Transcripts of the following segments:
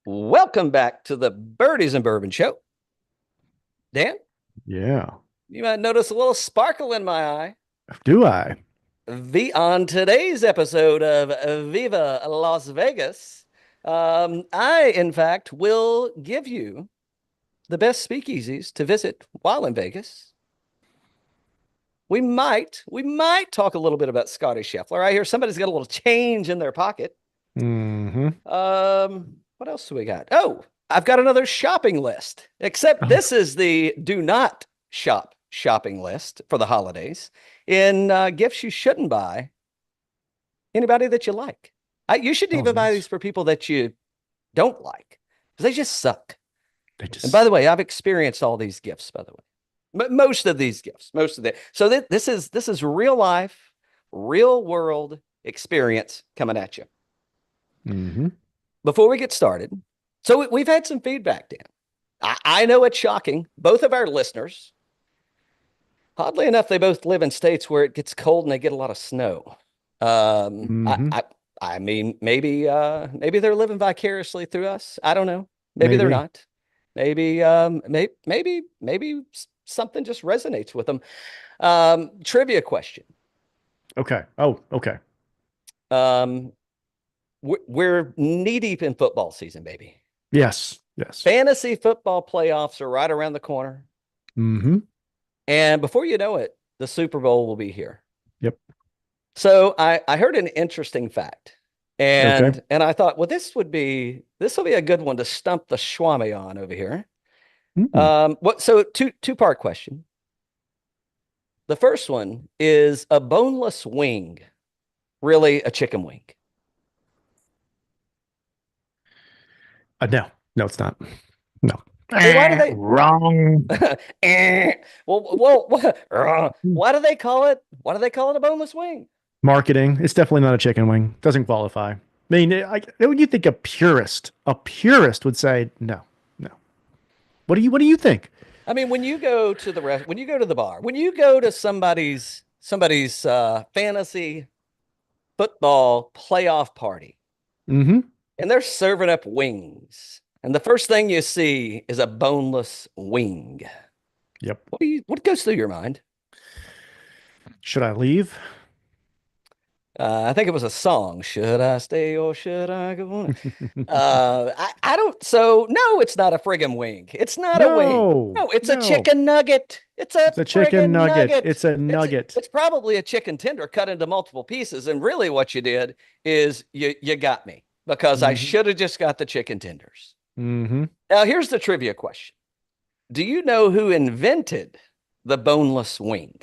Welcome back to the Birdies and Bourbon Show. Dan, Yeah. you might notice a little sparkle in my eye. Do I? On today's episode of Viva Las Vegas, I, in fact, will give you the best speakeasies to visit while in Vegas. We might talk a little bit about Scottie Scheffler. I hear somebody's got a little change in their pocket. Mm-hmm. What else do we got? Oh, I've got another shopping list, except Oh, this is the do not shop shopping list for the holidays in gifts you shouldn't buy anybody that you like. You shouldn't oh, even buy these nice. for people that you don't like because they just suck. They And by just the way, I've experienced all these gifts, by the way. Most of these gifts, most of the so this is real life, real world experience coming at you. mm-hmm. Before we get started, so we've had some feedback, Dan. I know it's shocking. Both of our listeners, oddly enough, they both live in states where it gets cold and they get a lot of snow. Um, I, Mm-hmm. I, I mean, maybe they're living vicariously through us. I don't know. Maybe they're Maybe. not. Maybe something just resonates with them. Trivia question. Okay. Oh, okay. Um, we're knee deep in football season, baby. Yes. Yes. Fantasy football playoffs are right around the corner. Mm-hmm. And before you know it, the Super Bowl will be here. Yep. So I heard an interesting fact. Okay. And I thought, well, this will be a good one to stump the Swami on over here. Mm. So two-part question. The first one is a boneless wing, really a chicken wing? No. No, it's not. No. Well, why do they Wrong. eh, why do they call it a boneless wing? Marketing. It's definitely not a chicken wing. Doesn't qualify. I mean, you think a purist would say no, no. What do you think? I mean, when you go to when you go to the bar, when you go to somebody's fantasy football playoff party, Mm-hmm. and they're serving up wings, and the first thing you see is a boneless wing. Yep. What goes through your mind? Should I leave? I think it was a song. Should I stay or should I go on? I don't. So no, it's not a friggin' wing. It's not a wing. No. No, it's a No. chicken nugget. It's a It's a chicken friggin' nugget. nugget. It's a It's nugget. it's probably a chicken tender cut into multiple pieces. And really, what you did is you got me because I Hmm. should have just got the chicken tenders. Hmm. Now, here's the trivia question: do you know who invented the boneless wing?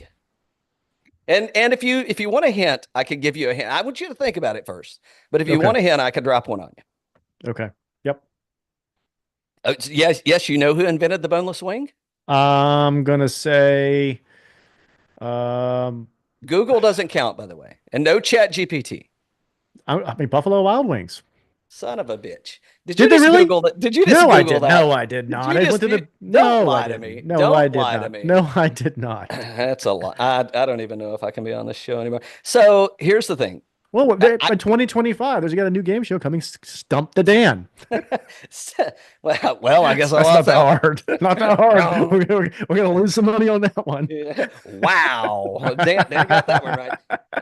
And if you want a hint, I could give you a hint. I want you to think about it first. But if you Okay. want a hint, I could drop one on you. Okay. Yep. Yes, you know who invented the boneless wing? I'm gonna say, um, Google doesn't count, by the way, and no Chat GPT. I mean Buffalo Wild Wings. Son of a bitch! Did you Did they just really? Google that? Did you just No, I Google did. No, that? I did Did not. you I went just? to the. Don't No, I lie to me. didn't. No, I Don't did lie to not. me. No, I did not. That's a lie. I don't even know if I can be on this show anymore. So here's the thing. Well, I, in 2025, there's got a new game show coming. Stump the Dan. well, I guess I That's not lost that that one. hard. Not that hard. Wrong. We're gonna lose some money on that one. Yeah. Wow. Dan got that one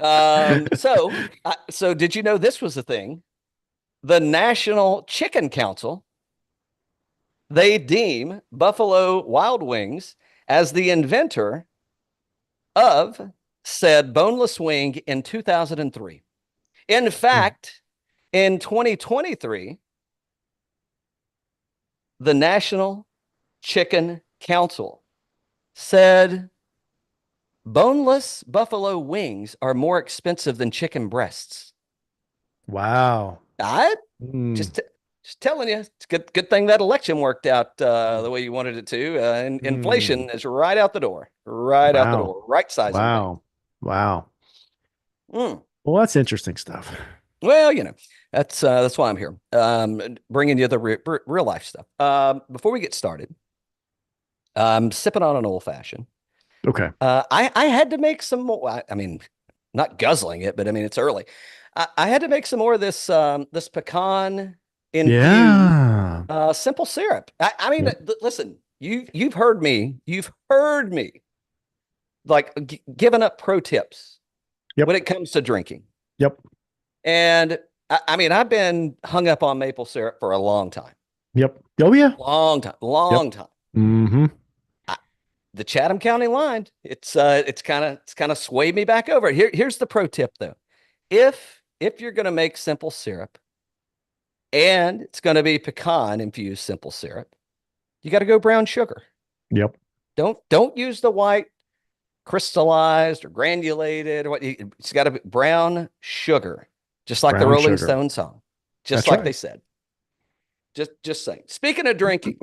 right. So did you know this was the thing? The National Chicken Council, they deem Buffalo Wild Wings as the inventor of said boneless wing in 2003. In fact, in 2023, the National Chicken Council said boneless buffalo wings are more expensive than chicken breasts. Wow. I Mm, just just telling you, it's good thing that election worked out the way you wanted it to. And mm. inflation is right out the door, right out the Wow. door, right sizing things. Wow. Wow. Mm. Well, that's interesting stuff. Well, that's why I'm here, bringing you the real life stuff. Before we get started, I'm sipping on an old fashioned. Okay. I had to make some more. I mean, not guzzling it, but I mean it's early. I had to make some more of this pecan Yeah. infused Simple syrup. I mean, Yep. listen, you've heard me. You've heard me like giving up pro tips when Yep. it comes to drinking. Yep. And I mean, I've been hung up on maple syrup for a long time, Yep. Oh yeah. long time, Yep. long time. Mm-hmm. I, the Chatham County line, it's kind of swayed me back over. Here's the pro tip though. If you're going to make simple syrup and it's going to be pecan infused simple syrup, you got to go brown sugar. Yep. Don't use the white crystallized or granulated or what. It's got to be brown sugar, just like the Brown Rolling sugar. Stone song, just That's like they right. said. Just saying. Speaking of drinking,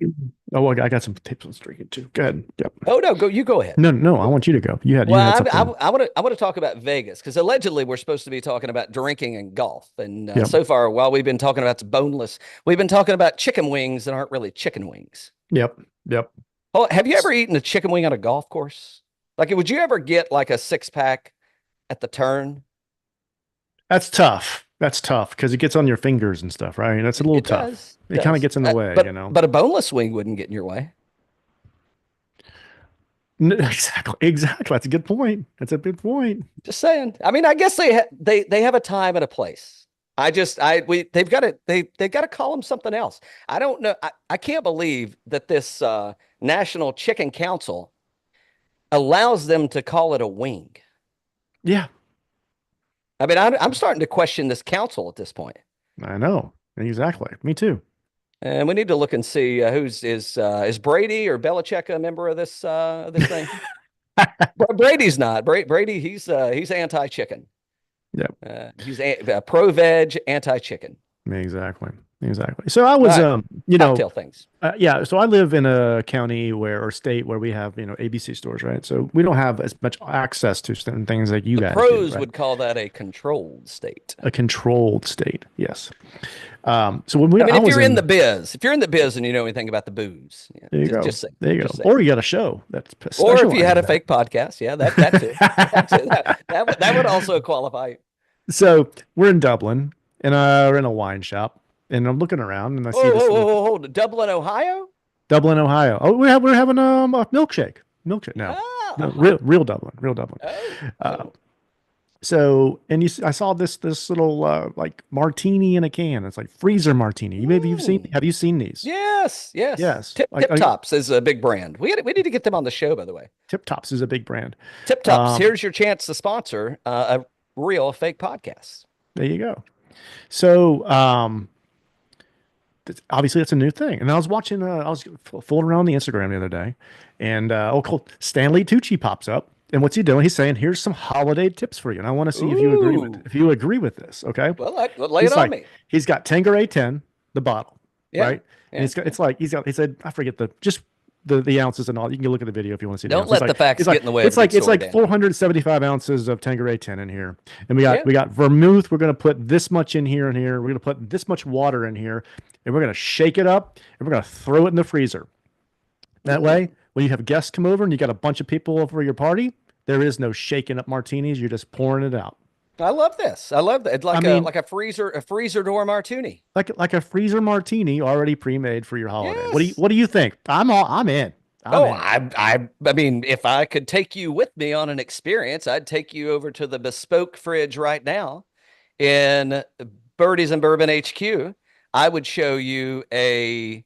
Oh, I got some tips on drinking too. Go ahead. Yep. oh no, go you go ahead. No, no, I want you to go. You had Well, something. I want to talk about Vegas because allegedly we're supposed to be talking about drinking and golf, and Yep. so far while we've been talking about boneless, we've been talking about chicken wings that aren't really chicken wings. Yep. Yep. Oh, have you ever eaten a chicken wing on a golf course? Like, would you ever get like a 6 pack at the turn? That's tough. That's tough because it gets on your fingers and stuff, right? That's a little It tough. does. It It kind of does. gets in the way, you know. But a boneless wing wouldn't get in your way. Exactly. Exactly. That's a good point. That's a good point. Just saying. I mean, I guess they have a time and a place. They've got to they've got to call them something else. I don't know. I can't believe that this National Chicken Council allows them to call it a wing. Yeah, I mean, I'm starting to question this council at this point. I know. Exactly. Me too. And we need to look and see who's is Brady or Belichick a member of this thing? Brady's not. Brady, he's anti-chicken. Yep. He's pro veg, anti-chicken. Exactly. Exactly. So I All was, right, you know, cocktail things. yeah. So I live in a county where, or state where we have, ABC stores, right? So we don't have as much access to certain things like you The guys do, pros right? would call that a controlled state. A controlled state. Yes. So when I mean, I was in, if you're in the biz and you know anything about the booze, yeah, there you go. just say, There you go. just say. Or you got a show that's Or if you had specialized a in fake podcast, yeah, that too. That too. That would also qualify. So we're in Dublin and we're in a wine shop and I'm looking around and I see Whoa, this whoa, whoa, little whoa, hold. Dublin, Ohio? Dublin, Ohio. Oh, we're having a milkshake. Milkshake now. Ah, No, real Dublin, real Dublin. oh, Uh, oh. so and I saw this little like martini in a can. It's like freezer martini. Maybe Mm. have you seen these? Yes, yes. Yes. Tip Tops is a big brand. We need to get them on the show, by the way. Tip Tops is a big brand. Tip Tops, Um, here's your chance to sponsor a real fake podcast. there you go. So obviously that's a new thing. And I was watching, I was fooling around the Instagram the other day, and cool, Stanley Tucci pops up. And what's he doing? He's saying, "Here's some holiday tips for you." And I want to see Ooh. if you agree with this. Okay. Well, lay it He's on like, me. he's got Tanqueray 10, the bottle, Yeah. right? And Yeah. it's like he said, I forget the ounces and all. You can go look at the video if you want to see the Don't ounces. let the facts get in the way of It's a good like story, Dan. 475 ounces of Tanqueray 10 in here. And Yeah. we got vermouth. We're gonna put this much in here and here. We're gonna put this much water in here, and we're gonna shake it up and we're gonna throw it in the freezer. That way, when you have guests come over and you got a bunch of people over your party, there is no shaking up martinis. You're just pouring it out. I love this. I love that. It's I like mean, a freezer door martini. like a freezer martini already pre-made for your holiday. Yes. What do you think? I'm in. I'm Oh, in. I mean, if I could take you with me on an experience, I'd take you over to the bespoke fridge right now in Birdies and Bourbon HQ. I'd show you a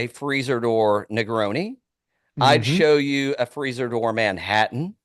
freezer door Negroni. I'd Hmm. show you a freezer door Manhattan.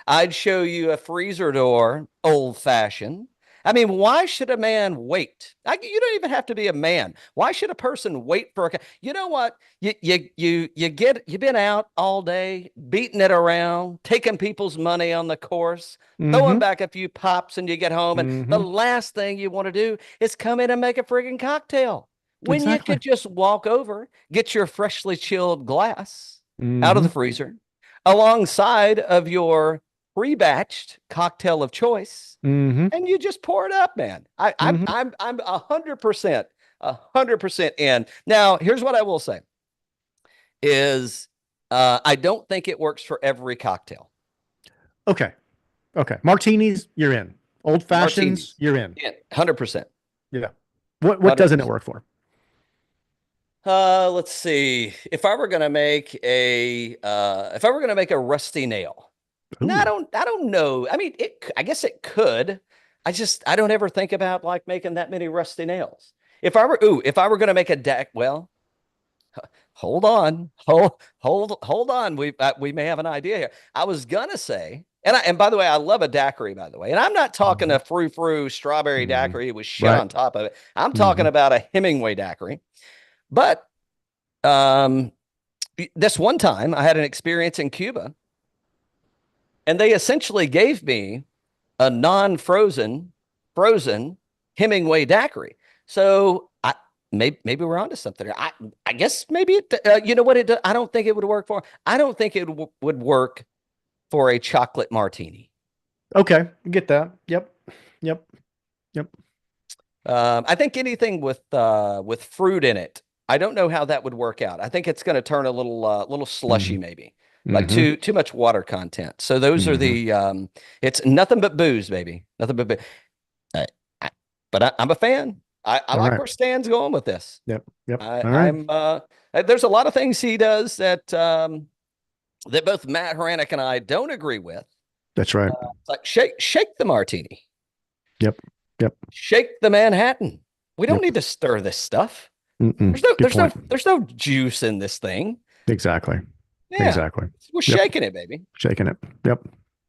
I'd show you a freezer door old fashioned. I mean, why should a man wait? You don't even have to be a man. Why should a person wait for you know what? You've been out all day, beating it around, taking people's money on the course, throwing Hmm. back a few pops, and you get home, and the Hmm. last thing you want to do is come in and make a friggin' cocktail when you Exactly. could just walk over, get your freshly chilled glass out of the Hmm. freezer alongside of your pre-batched cocktail of choice, Hmm. and you just pour it up, man. Hmm. I'm 100% in. Now, here's what I will say is I don't think it works for every cocktail. Okay. Okay. Martinis, you're in. Old fashions, Martinis, you're in. yeah, 100%. Yeah. What doesn't it 100%. work for? Let's see. If I were gonna make a rusty nail, no, Ooh, I don't know. I mean, I guess it could. I don't ever think about like making that many rusty nails. If I were gonna make a deck, well, hold on, hold on. We may have an idea here. I was gonna say, and by the way, I love a daiquiri, by the way, and I'm not talking mhm, a frou strawberry mhm. daiquiri with shit Right. on top of it. I'm talking Hmm. about a Hemingway daiquiri. But um, this one time, I had an experience in Cuba, and they essentially gave me a frozen Hemingway daiquiri. So maybe we're onto something here. I guess maybe you know what I don't think it would work for. I don't think it would work for a chocolate martini. Okay, get that. Yep, yep, yep. I think anything with fruit in it. I don't know how that would work out. I think it's going to turn a little slushy, Hmm. maybe like Hmm. too much water content. So those are Hmm. the it's nothing but booze, baby. Nothing but booze. I, but I'm a fan. I All like right. where Stan's going with this. Yep, yep. All right. I'm there's a lot of things he does that both Matt Horanick and I don't agree with. That's right. It's like shake the martini, Yep, yep, shake the Manhattan. We don't yep. need to stir this stuff. Mm-mm. Good point. There's no juice in this thing. Exactly. Yeah, Exactly. we're Yep. shaking it, baby. Shaking it. Yep.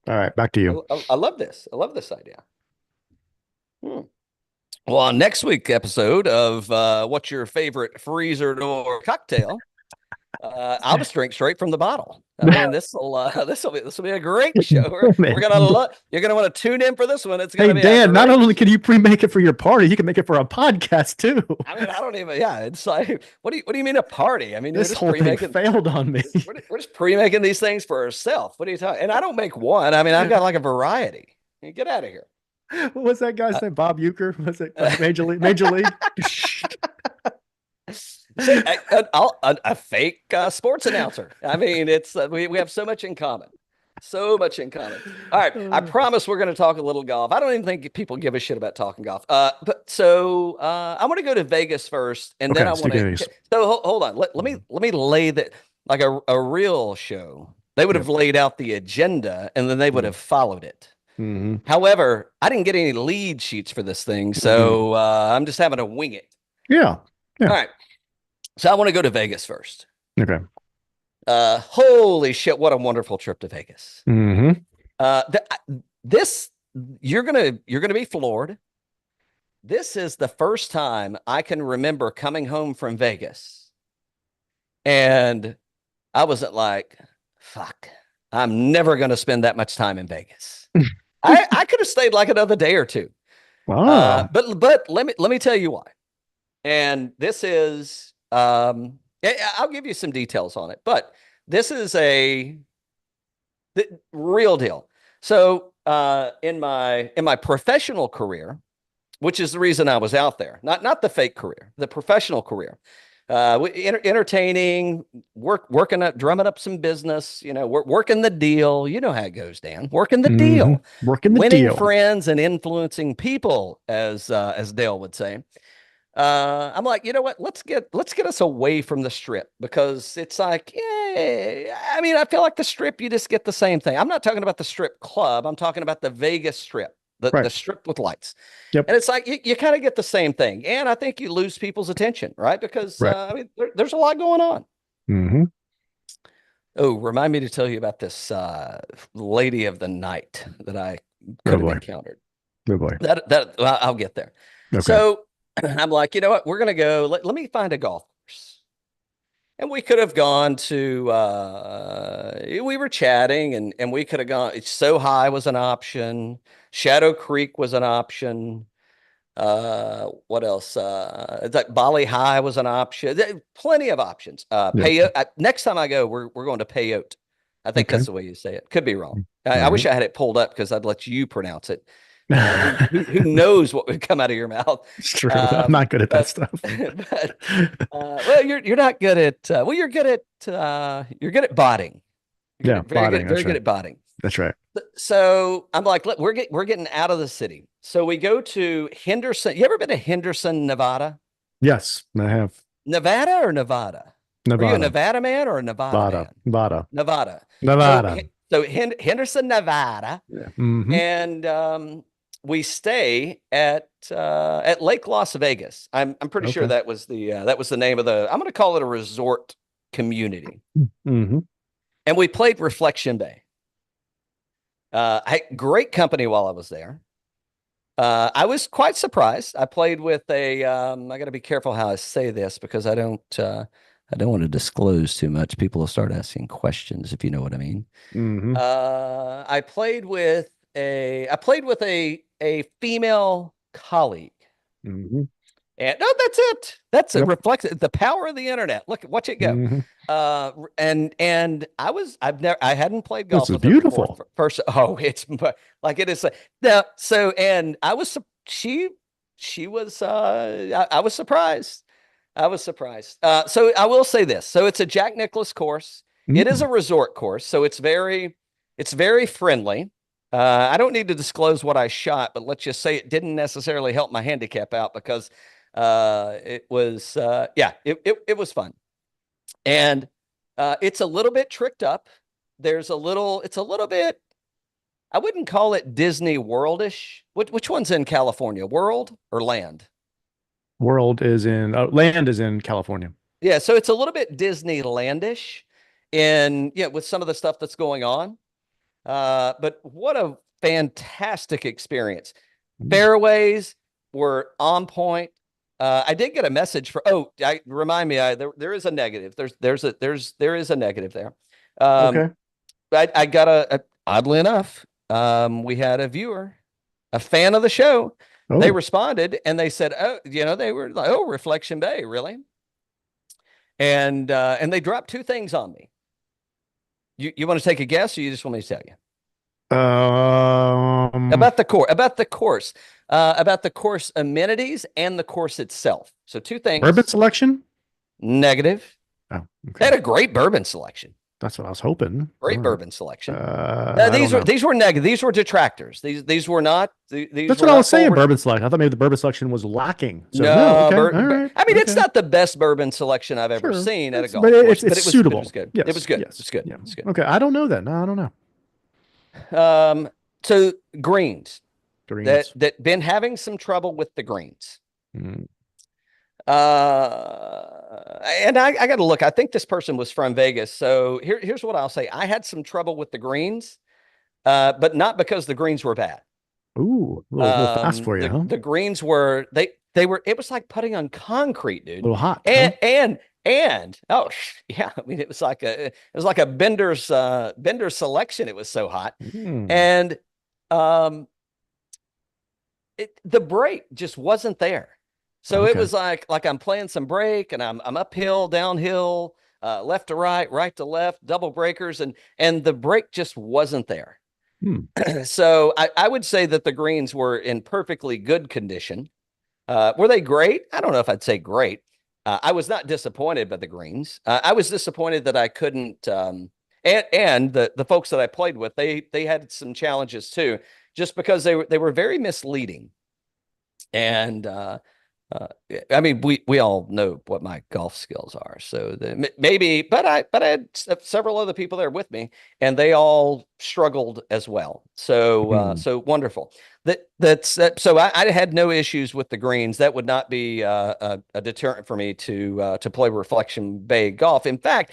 All right. Back to you. I love this. I love this idea. Hmm. Well, on next week's episode of what's your favorite freezer door cocktail? I'll just drink straight from the bottle. I mean, this will be a great show. Oh, man. You're gonna want to tune in for this one. It's Hey, gonna be a Dan, not great. only can you pre-make it for your party, you can make it for a podcast too. I mean, I don't even. Yeah, it's like, what do you mean a party? I mean, This whole thing failed on me. we're just pre-making these things for ourselves. What are you talking? And I don't make one. I mean, I've got like a variety. Get out of here. What was that guy's Uh, name? Bob Euchre? Was it Major League? Major League? See, a fake sports announcer. I mean, it's we have so much in common. So much in common. All right, I promise we're going to talk a little golf. I don't even think people give a shit about talking golf. But so I want to go to Vegas first, and then Okay, I want to. Steve. So hold on. Let me lay that like a real show. They would Yep. have laid out the agenda, and then they would have followed it. Mm-hmm. However, I didn't get any lead sheets for this thing, Mm-hmm. so I'm just having to wing it. Yeah. Yeah. All right. So I want to go to Vegas first. Okay. Holy shit, what a wonderful trip to Vegas. Mm-hmm. This you're gonna be floored. This is the first time I can remember coming home from Vegas, and I wasn't like, fuck, I'm never gonna spend that much time in Vegas. I could have stayed like another day or two. Wow. But let me tell you why. And this is I'll give you some details on it, but this is the real deal. So in my professional career, which is the reason I was out there, not the fake career, the professional career. Entertaining, working up, drumming up some business, working the deal. You know how it goes, Dan. Working the Mm-hmm. deal, Working the winning deal. friends and influencing people, as Dale would say. I'm like, you know what? Let's get us away from the strip because it's like, yeah, I mean, I feel like the strip, you just get the same thing. I'm not talking about the strip club. I'm talking about the Vegas strip, the Right. strip with lights. Yep. And it's like you kind of get the same thing. And I think you lose people's attention, right? Because Right. I mean, there's a lot going on. Mm-hmm. Oh, remind me to tell you about this lady of the night that I Oh could have boy. encountered. Oh boy. Well, I'll get there. Okay. So I'm like, you know what? We're gonna go. Let me find a golf course. And we could have gone to. We were chatting, and we could have gone. So High was an option. Shadow Creek was an option. What else? It's like Bali High was an option. Plenty of options. Yep. Next time I go, we're going to Peyote. I think Okay. that's the way you say it. Could be wrong. All I wish right. I had it pulled up because I'd let you pronounce it. Who knows what would come out of your mouth? It's true. I'm not good at that But, stuff. but well, you're not good at well, you're good at botting. You're Yeah, good at, very botting. good, very That's good right. at botting. That's right. So I'm like, look, we're getting out of the city. So we go to Henderson. You ever been to Henderson, Nevada? Yes, I have. Nevada or Nevada? Are you a Nevada. Nevada man or a Nevada Nevada. man? Nevada. Nevada. So, Nevada. Henderson, Nevada, Yeah. Mm-hmm. and we stay at Lake Las Vegas. I'm pretty sure Okay. that was the name of the. I'm going to call it a resort community, Mm-hmm. and we played Reflection Bay. Great company while I was there. I was quite surprised. I played with a. I got to be careful how I say this because I don't. I don't want to disclose too much. People will start asking questions if you know what I mean. Mm-hmm. I played with a female colleague. Mm-hmm. And no, that's it. That's it. Yep. Reflects the power of the internet. Look, watch it go. Mm-hmm. And I hadn't played This golf is with her before. beautiful. First, oh, it's like it is. Now, so and I was she was I was surprised. I was surprised. So I will say this. So it's a Jack Nicklaus course. It is Mm. a resort course, so it's very friendly. I don't need to disclose what I shot, but let's just say it didn't necessarily help my handicap out because it was it was fun. And it's a little bit tricked up. It's a little bit, I wouldn't call it Disney Worldish. Which one's in California? World or Land? Land is in California. Yeah, so it's a little bit Disneylandish in with some of the stuff that's going on. But what a fantastic experience. Mm. Fairways were on point. I did get a message for remind me, there is a negative. There is a negative there. Um, Okay. I got oddly enough, we had a viewer, a fan of the show. They Oh, responded and they said, "Oh, they were like, oh, Reflection Bay, really?" And they dropped two things on me. You want to take a guess, or you just want me to tell you um, about the course amenities and the course itself? So two bourbon things. selection? Negative. Oh, They had okay. a great bourbon selection. That's what I was hoping. All Great right. bourbon selection. I don't know. These were negative. These were detractors. These were not. These That's were what I was not saying. forward. Bourbon selection. I thought maybe the bourbon selection was lacking. So no. No, Okay. All right. I mean, it's Okay. not the best bourbon selection I've ever Sure. seen at a But golf course, it's but it suitable. was good. It was Yes. good. Yes. It's good. Yeah. It's good. Okay. I don't know that. No, I don't know. So greens Greens. that been having some trouble with the greens. Mm. And I got to look. I think this person was from Vegas. So here's what I'll say. I had some trouble with the greens, but not because the greens were bad. Ooh, a little fast for you, huh? The greens were they were it was like putting on concrete, A dude. little hot, And huh? and oh yeah, I mean it was like a Bender selection. It was so hot. Mm. And um the break just wasn't there. So it Okay. was like I'm playing some break and I'm uphill, downhill, left to right to left, double breakers, and the break just wasn't there. Hmm. So I would say that the greens were in perfectly good condition. Were they great? I don't know if I'd say great. I was not disappointed by the greens. I was disappointed that I couldn't. And the folks that I played with, they had some challenges too, just because they were very misleading. And I mean, we all know what my golf skills are, so maybe, but I had several other people there with me, and they all struggled as well. So Hmm. so wonderful. So I had no issues with the greens. That would not be a deterrent for me to play Reflection Bay golf. In fact,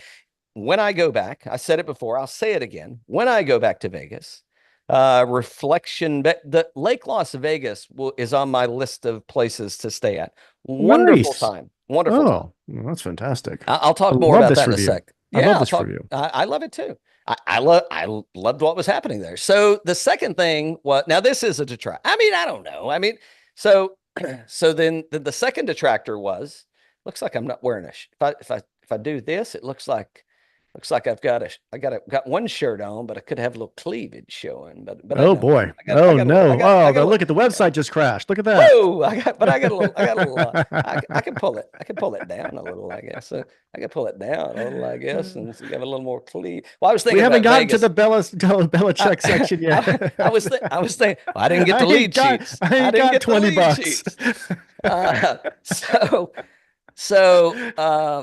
when I go back, I said it before, I'll say it again. When I go back to Vegas, the Lake Las Vegas is on my list of places to stay at. Wonderful Nice. time. Wonderful time. Oh, well, that's fantastic. I'll I talk more love about this that in a review. sec. I Yeah, love I'll this talk. review. I love it too. I loved what was happening there. So the second thing was, now this is a detract. I mean, I don't know. I mean, so so then the second detractor was, looks like I'm not wearing if I do this, it looks like got one shirt on, but I could have a little cleavage showing. But I Oh don't. boy. Oh no. I Oh, got a look little. at the website just crashed. Look at that. Whoa! I got a little. I can pull it. I can pull it down a little, I guess. So I can pull it down a little, I guess, and so you have a little more clean. Well, I was We thinking haven't about gotten to Vegas. the Belichick section yet. I was thinking. Well, I didn't get the lead sheets. I I ain't didn't got get the 20 lead bucks. sheets. Uh, so So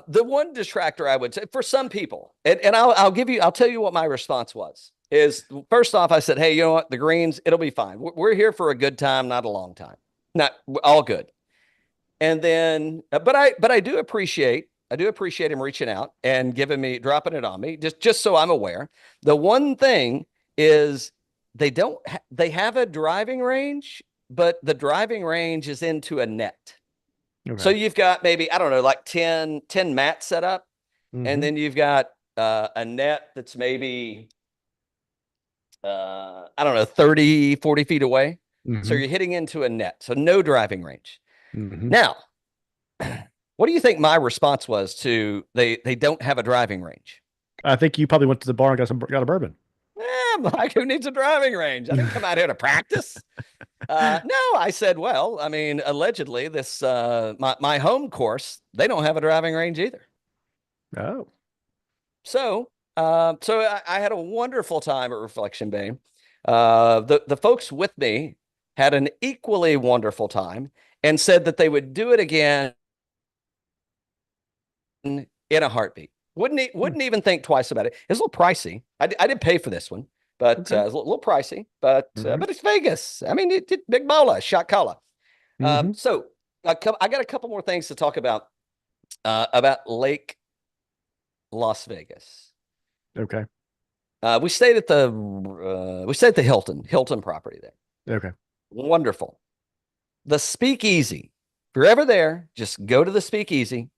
the one distractor I would say for some people, and I'll tell you what my response was. Is first off, I said, hey, you know what? The greens, it'll be fine. We're here for a good time, not a long time. Not all good. And then, but I do appreciate him reaching out and dropping it on me, just so I'm aware. The one thing is they have a driving range, but the driving range is into a net. Okay. So you've got maybe, I don't know, like 10 mats set up. And then you've got a net that's maybe, I don't know, 30, 40 feet away. So you're hitting into a net. So no driving range. Now, what do you think my response was to they don't have a driving range? I think you probably went to the bar and got a bourbon. Mike, who needs a driving range? I didn't come out here to practice. No, I said, well, I mean, allegedly this my home course, they don't have a driving range either. Oh. So I had a wonderful time at Reflection Bay. The folks with me had an equally wonderful time and said that they would do it again in a heartbeat. Wouldn't even think twice about it. It's a little pricey. I did pay for this one, but Okay. it's a little pricey. But it's Vegas. I mean, big bola, shot caller. So I got a couple more things to talk about Lake Las Vegas. Okay. We stayed at the Hilton property there. Okay. Wonderful. The Speakeasy. If you're ever there, just go to the Speakeasy.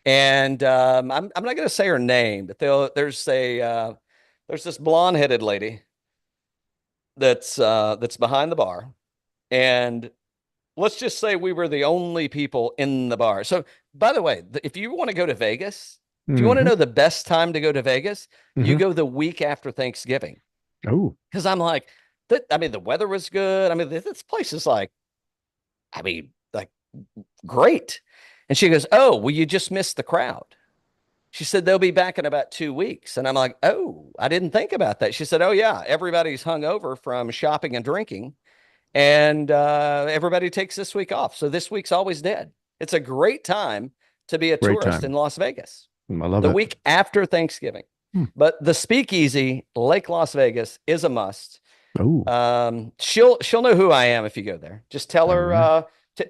And I'm not going to say her name, but there's this blonde-headed lady that's behind the bar, and let's just say we were the only people in the bar. So, by the way, if you want to go to Vegas, if you want to know the best time to go to Vegas, you go the week after Thanksgiving. Oh, because I'm like, I mean, the weather was good. I mean, this place is like, I mean, like great. And she goes, oh, well, you just missed the crowd. She said, they'll be back in about 2 weeks. And I'm like, oh, I didn't think about that. She said, oh, yeah, everybody's hung over from shopping and drinking. And everybody takes this week off. So this week's always dead. It's a great time to be a tourist in Las Vegas. I love the it. week after Thanksgiving. But the Speakeasy, Lake Las Vegas, is a must. Oh, She'll know who I am if you go there. Just tell her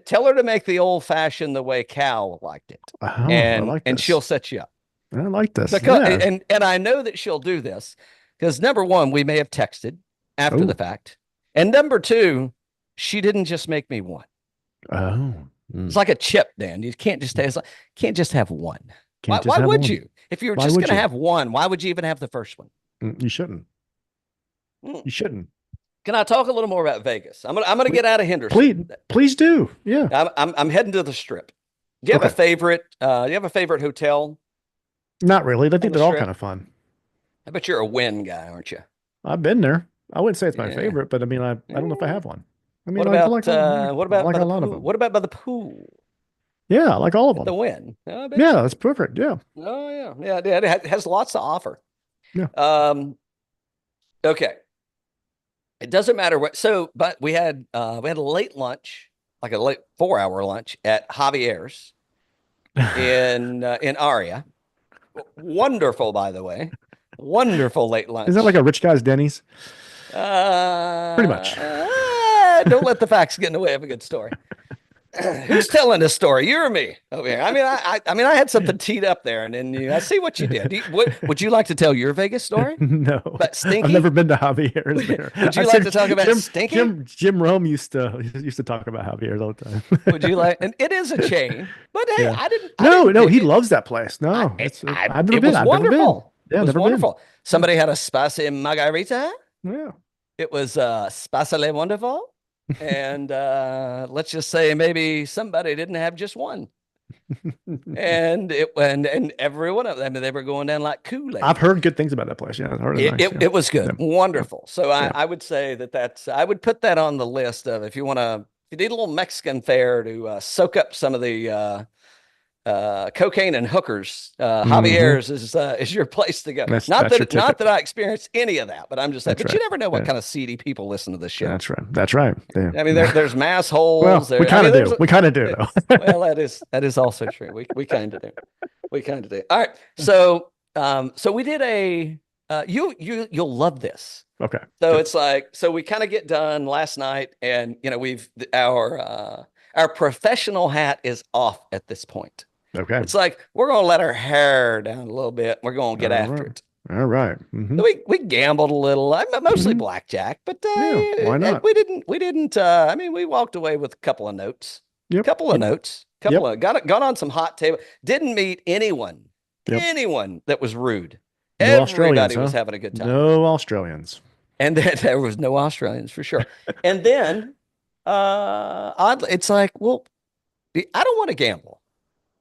tell her to make the old fashioned the way Cal liked it, and she'll set you up. I like this. Because, and I know that she'll do this because number one, we may have texted after the fact, and number two, she didn't just make me one. Oh, it's like a chip, Dan. You can't just have one. Why would you? If you were just going to have one, why would you even have the first one? You shouldn't. You shouldn't. Can I talk a little more about Vegas? I'm gonna get out of Henderson. Please do. Yeah. I'm heading to the Strip. Do you have a favorite? Do you have a favorite hotel? Not really. I think they're all kind of fun. I bet you're a Wynn guy, aren't you? I've been there. I wouldn't say it's my favorite, but I mean, I don't know if I have one. I mean, what about by the pool? Yeah, I like all of them. The Wynn. Yeah, that's perfect. Yeah. Oh yeah. It has lots to offer. Yeah. Okay. It doesn't matter what. So, but we had a late lunch, like a late 4-hour lunch at Javier's in Aria. Wonderful, by the way. Wonderful late lunch. Is that like a rich guy's Denny's? Pretty much. Don't let the facts get in the way of a good story. Who's telling this story? You or me over here? I mean, I had something teed up there, and then I see what you did. Would you like to tell your Vegas story? No, but Stinky. I've never been to Javier's there. Would you like to talk about Stinky? Jim Rome used to talk about Javier's all the time. Would you like? And it is a chain, but hey, yeah. I didn't. No, he loves that place. No, I've never been. Wonderful. Yeah, it was never wonderful. Been. Somebody had a spicy margarita. Yeah, it was spicily wonderful. And let's just say maybe somebody didn't have just one. and every one of them, they were going down like Kool-Aid. I've heard good things about that place. Yeah, it was good. Yeah. Wonderful. So I would say I would put that on the list of if you need a little Mexican fare to soak up some of the cocaine and hookers, Hmm. Javier's is your place to go. That's your Not ticket. that I experienced any of that, but I'm just saying. That's But you right. never know what Yeah, kind of seedy people listen to this show. that's right. That's right. Yeah. I mean, there's mass holes. Well, we There. I kind mean, of there's. do. We kind of do, though. Well, that is also true. We kind of do. We kind of do. All right. So so we did a. You'll love this. Okay. So Good. it's like, so we kind of get done last night, and we've our professional hat is off at this point. Okay. It's like we're gonna let our hair down a little bit. We're gonna get All after right. it. All right. Hmm. So we gambled a little. I'm mostly Hmm. blackjack, but Yeah. Why not? we didn't. I mean, we walked away with a couple of notes, Yep. couple of notes, couple Yep. of got on some hot table. Didn't meet Yep. anyone that was rude. No Australians, Everybody huh? was having a good time. No Australians. And then there was no Australians for sure. And then, oddly, it's like, well, I don't want to gamble.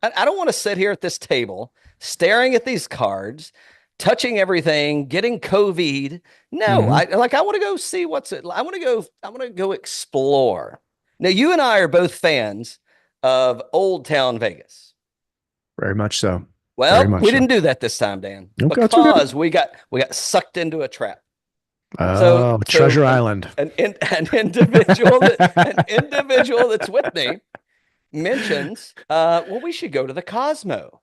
I don't want to sit here at this table staring at these cards, touching everything, getting COVID. No, Hmm. I want to go see what's it. I want to go explore. Now, you and I are both fans of Old Town Vegas. Very much so. Very Well, much we so. didn't do that this time, Dan, Okay, that's okay. because we got sucked into a trap. So, Oh, Treasure an, Island. an individual an individual that's with me mentions, well, we should go to the Cosmo.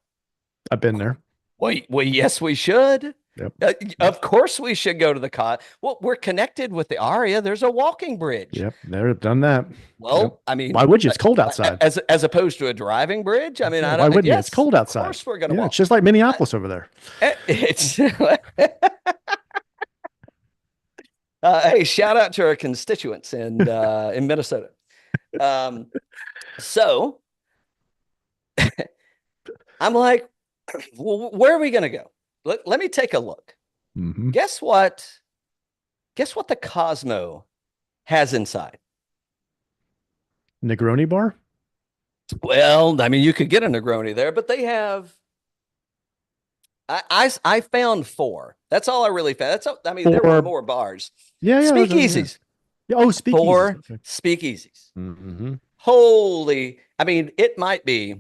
I've been there. Well, yes, we should. Yep. Of course, we should go to the Cosmo. Well, we're connected with the Aria. There's a walking bridge. Yep. Never done that. Well, Yep. I mean, Why would you? It's cold outside. as opposed to a driving bridge. I mean, Yeah, I why don't. wouldn't you? It's Yes, cold of outside. course we're going to Yeah, it's walk. just like Minneapolis over there. It's hey, shout out to our constituents in Minnesota. Um, so I'm like, well, where are we going to go? Let me take a look. Hmm. Guess what? Guess what the Cosmo has inside? Negroni bar? Well, I mean, you could get a Negroni there, but they have. I found four. That's all I really found. I mean, there were Or more bars. yeah, yeah, yeah. Speakeasies. Yeah, oh, speakeasies. Four Okay. speakeasies. Hmm. Holy, I mean, it might be.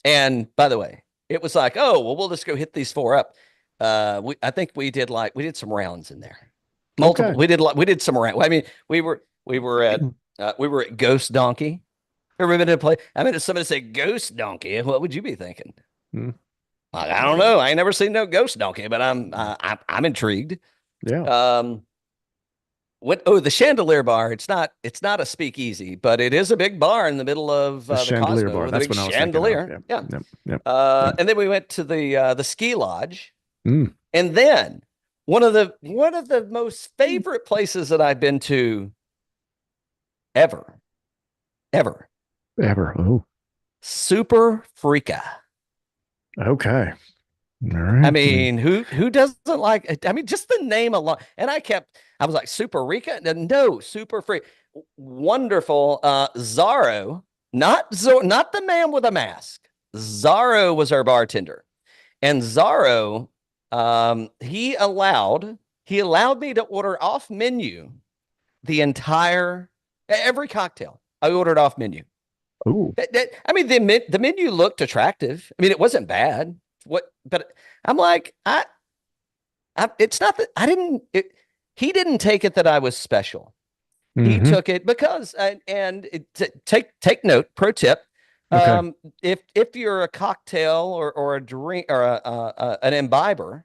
And by the way, it was like, oh, well, we'll just go hit these four up. I think we did some rounds in there. Multiple. Okay. We did some rounds. I mean, we were at Ghost Donkey. Ever been to play? I mean, if somebody said Ghost Donkey, what would you be thinking? Hmm. Like, I don't know. I ain't never seen no Ghost Donkey, but I'm intrigued. Yeah. The Chandelier Bar? It's not a speakeasy, but it is a big bar in the middle of The the Chandelier Cosmo bar. with a That's big what I was chandelier. thinking of. Yeah. Yep. Yep. Yep. And then we went to the ski lodge, Mm. and then one of the most favorite places that I've been to ever, ever, Ever. Oh. Super Freaka. Okay. All right. I mean, who doesn't like it? I mean, just the name alone. And I was like, Super Rica? No, Super Free. Wonderful. Zorro, not the man with a mask. Zorro was our bartender. And Zorro, he allowed me to order off menu every cocktail. I ordered off menu. Oh. I mean, the menu looked attractive. I mean, it wasn't bad. But I'm like, it's not that he didn't take it that I was special. He Hmm. took it because, take note, pro tip. Okay. If you're a cocktail or a drink or an imbiber,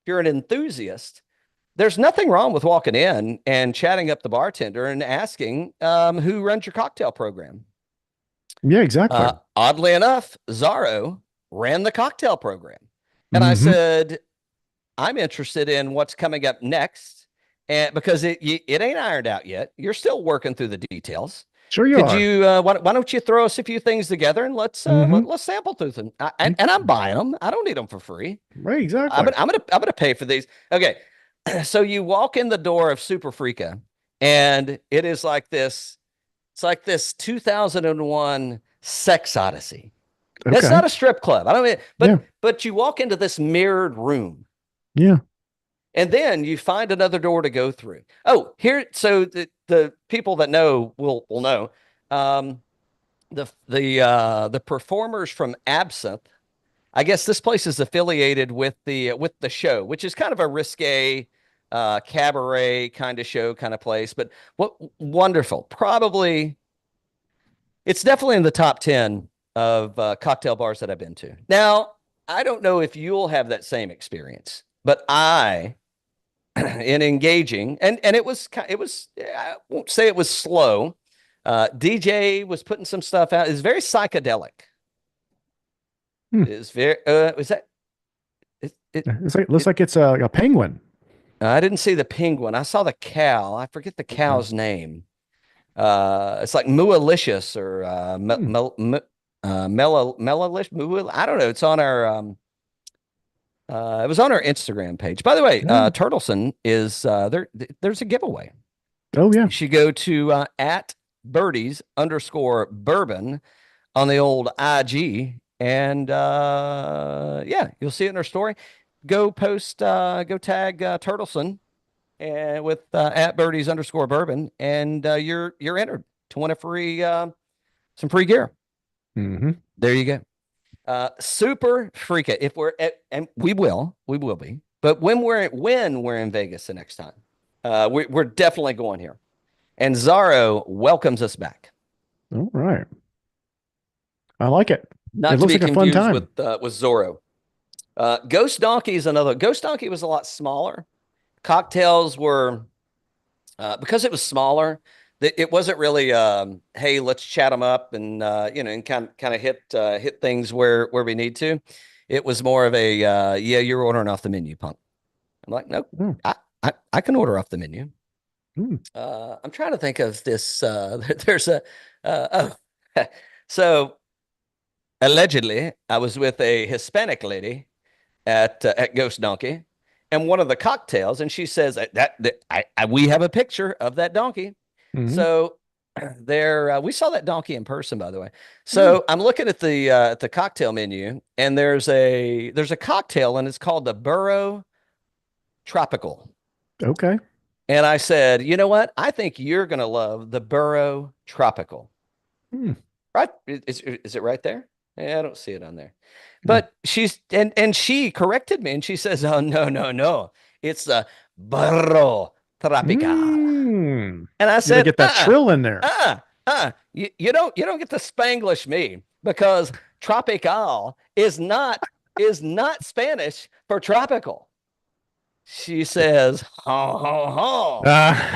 if you're an enthusiast, there's nothing wrong with walking in and chatting up the bartender and asking who runs your cocktail program. Yeah, exactly. Oddly enough, Zorro ran the cocktail program. And I Hmm. said, I'm interested in what's coming up next. And because it ain't ironed out yet, you're still working through the details. Sure you Could are. you, why don't you throw us a few things together and let's sample through them. And I'm buying them. I don't need them for free. Right, exactly. I'm gonna pay for these. Okay. So you walk in the door of Super Freaka and it is like this. It's like this 2001 sex odyssey. It's Okay. not a strip club. I don't mean, Yeah. but you walk into this mirrored room Yeah. and then you find another door to go through. Oh, here, so the people that know will know. the performers from Absinthe. I guess this place is affiliated with the show, which is kind of a risque cabaret kind of show, kind of place. But what wonderful! Probably it's definitely in the top 10 of cocktail bars that I've been to. Now, I don't know if you'll have that same experience, but in engaging, and it was I won't say it was slow. DJ was putting some stuff out. It's very psychedelic. Hmm. It's very was that Looks like it's a penguin. I didn't see the penguin. I saw the cow. I forget the cow's name. It's like Mualicious or Hmm. Melalish. I don't know. It's on our it was on our Instagram page. By the way, Yeah. Turtleson is there. There's a giveaway. Oh yeah. You should go to at birdies underscore bourbon on the old IG, and yeah, you'll see it in our story. Go post, go tag Turtleson and with at birdies underscore bourbon, and you're entered to win a free some free gear. Hmm. There you go. Super freak it if we're at, and we will be, but when we're in Vegas the next time, we're definitely going here. And Zaro welcomes us back. All right. I like it. It Not to looks be like a fun confused time. with Zorro. Ghost Donkey is another. Ghost Donkey was a lot smaller. Cocktails were because it was smaller. It wasn't really hey, let's chat them up and and kind of hit things where we need to. It was more of a yeah, you're ordering off the menu, punk. I'm like, nope, Mm. I can order off the menu. Mm. I'm trying to think of this. There's a oh, so allegedly, I was with a Hispanic lady at Ghost Donkey, and one of the cocktails, and she says we have a picture of that donkey. Mhm. So there, we saw that donkey in person, by the way. Mm. So I'm looking at the cocktail menu, and there's a cocktail, and it's called the Burrow Tropical. Okay. And I said, you know what? I think you're gonna love the Burrow Tropical. Mm. Right? Is it right there? Yeah, I don't see it on there. Mm. But she's and she corrected me and she says, "Oh no, no, no. It's the Burro Tropical." Mm. And I You gotta said, get that trill in there. You don't get to Spanglish me because tropical is not Spanish for tropical. She says, ho, ho, ho,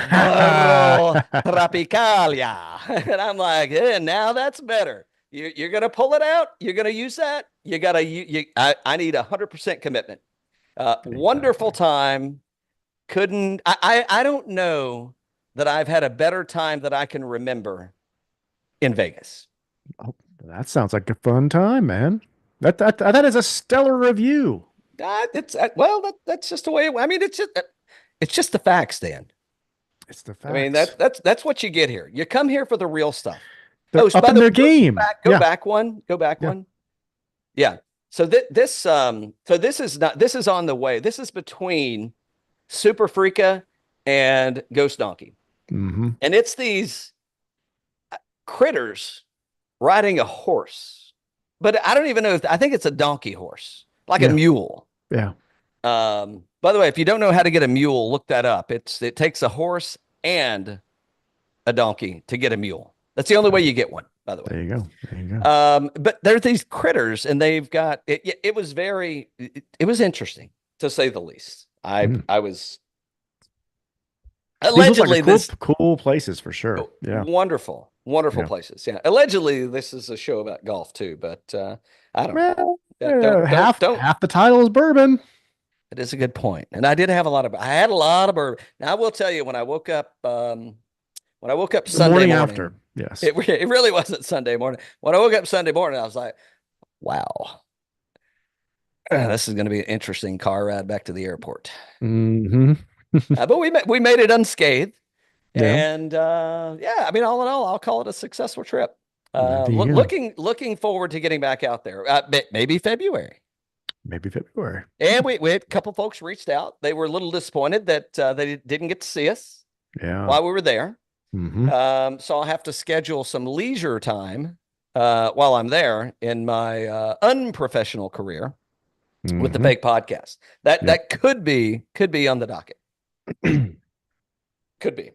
burro tropicalia. And I'm like, now that's better. You're going to pull it out. You're going to use that. I need 100% commitment. Wonderful Exactly. time. I don't know that I've had a better time that I can remember in Vegas. Oh, that sounds like a fun time, man. That is a stellar review. Well, that's just the way. I mean, it's just the facts, Dan. It's the I mean, facts. that's what you get here. You come here for the real stuff. They're Oh, so up by in the their way, game. go Yeah. back one, go back Yeah. one. Yeah. So this is not this is on the way. This is between Super Freaka and Ghost Donkey, Hmm. and it's these critters riding a horse, but I don't even know if I think it's a donkey horse, like a Yeah. mule. Yeah. By the way, if you don't know how to get a mule, look that up. It takes a horse and a donkey to get a mule. That's the only way you get one, by the way. There you go. There you go. But there's these critters, and they've got it. It was it was interesting to say the least. Mm. I was These look like allegedly this cool places for sure. Yeah. wonderful Yeah. places. Yeah, allegedly this is a show about golf too, but I don't know. Well, Don't. half the title is bourbon. It is a good point, and I did have a lot of. I had a lot of bourbon. Now I will tell you when I woke up The Sunday morning morning. after. Yes. It really wasn't Sunday morning. When I woke up Sunday morning, I was like, wow, this is going to be an interesting car ride back to the airport. Hmm. But we made it unscathed. Yeah. And yeah, I mean, all in all, I'll call it a successful trip. There you go. Looking forward to getting back out there. Maybe February. Maybe February. And we had a couple folks reached out. They were a little disappointed that they didn't get to see us Yeah. while we were there. Hmm. So I'll have to schedule some leisure time while I'm there in my unprofessional career with the Mhm. fake podcast. That Yep. that could be on the docket. Could be.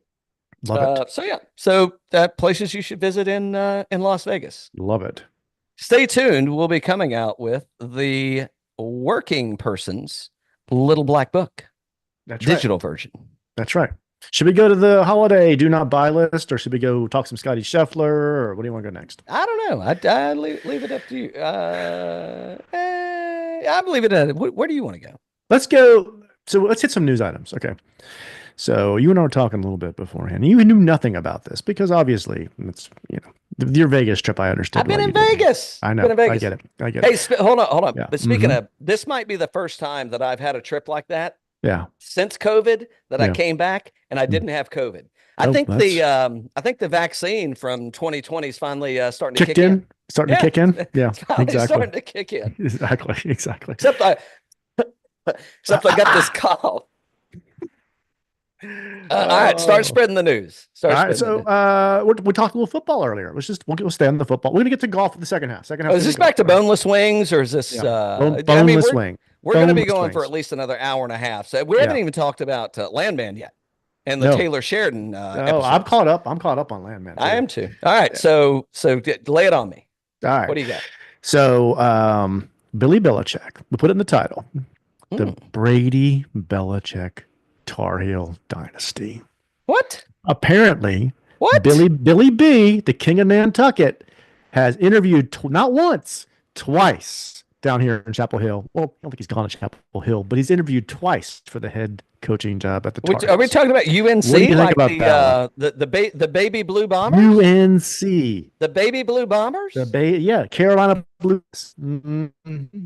Love it. So yeah. So places you should visit in Las Vegas. Love it. Stay tuned. We'll be coming out with the working person's little black book, That's right. digital version. That's right. Should we go to the holiday do not buy list, or should we go talk some Scottie Scheffler, or what do you want to go next? I don't know. I leave it up to you. I believe it. Where do you want to go? Let's go. So let's hit some news items. Okay. So you and I were talking a little bit beforehand. You knew nothing about this because obviously it's, your Vegas trip. I understood. I've been why in you didn't. Vegas. I I've know. been in I Vegas. get it. I get Hey, it. hold on. Yeah. But speaking of, this might be the first time that I've had a trip like that Yeah. since COVID that I Yeah. came back and I didn't have COVID. I Oh, think that's I think the vaccine from 2020 is finally starting to kicked kick in. in. Starting to kick in. Yeah. It's finally Exactly. starting to kick in. Exactly. Exactly. Except I got this cough. All right, start spreading the news. All right, so we talked a little football earlier. We'll stay on the football. We're gonna get to golf for the second half. Second half. Is this back to boneless wings, or is this? Yeah. I mean, Boneless wing. we're going to be Boneless going for wings. at least another hour and a half. So we haven't even talked about Landman yet, and the No. Taylor Sheridan. Oh, episode. I'm caught up. I'm caught up on Landman. I am too. All right, so lay it on me. All right. What do you got? So Billy Belichick. We put it in the title. The Brady Belichick Tar Heel Dynasty. What? Apparently, What? Billy B, the king of Nantucket, has interviewed not once, twice down here in Chapel Hill. Well, I don't think he's gone to Chapel Hill, but he's interviewed twice for the head coaching job at the Tar Heels. Are we talking about UNC? What do you think about the baby blue bombers? UNC. The baby blue bombers? Carolina Blues. Mm-hmm.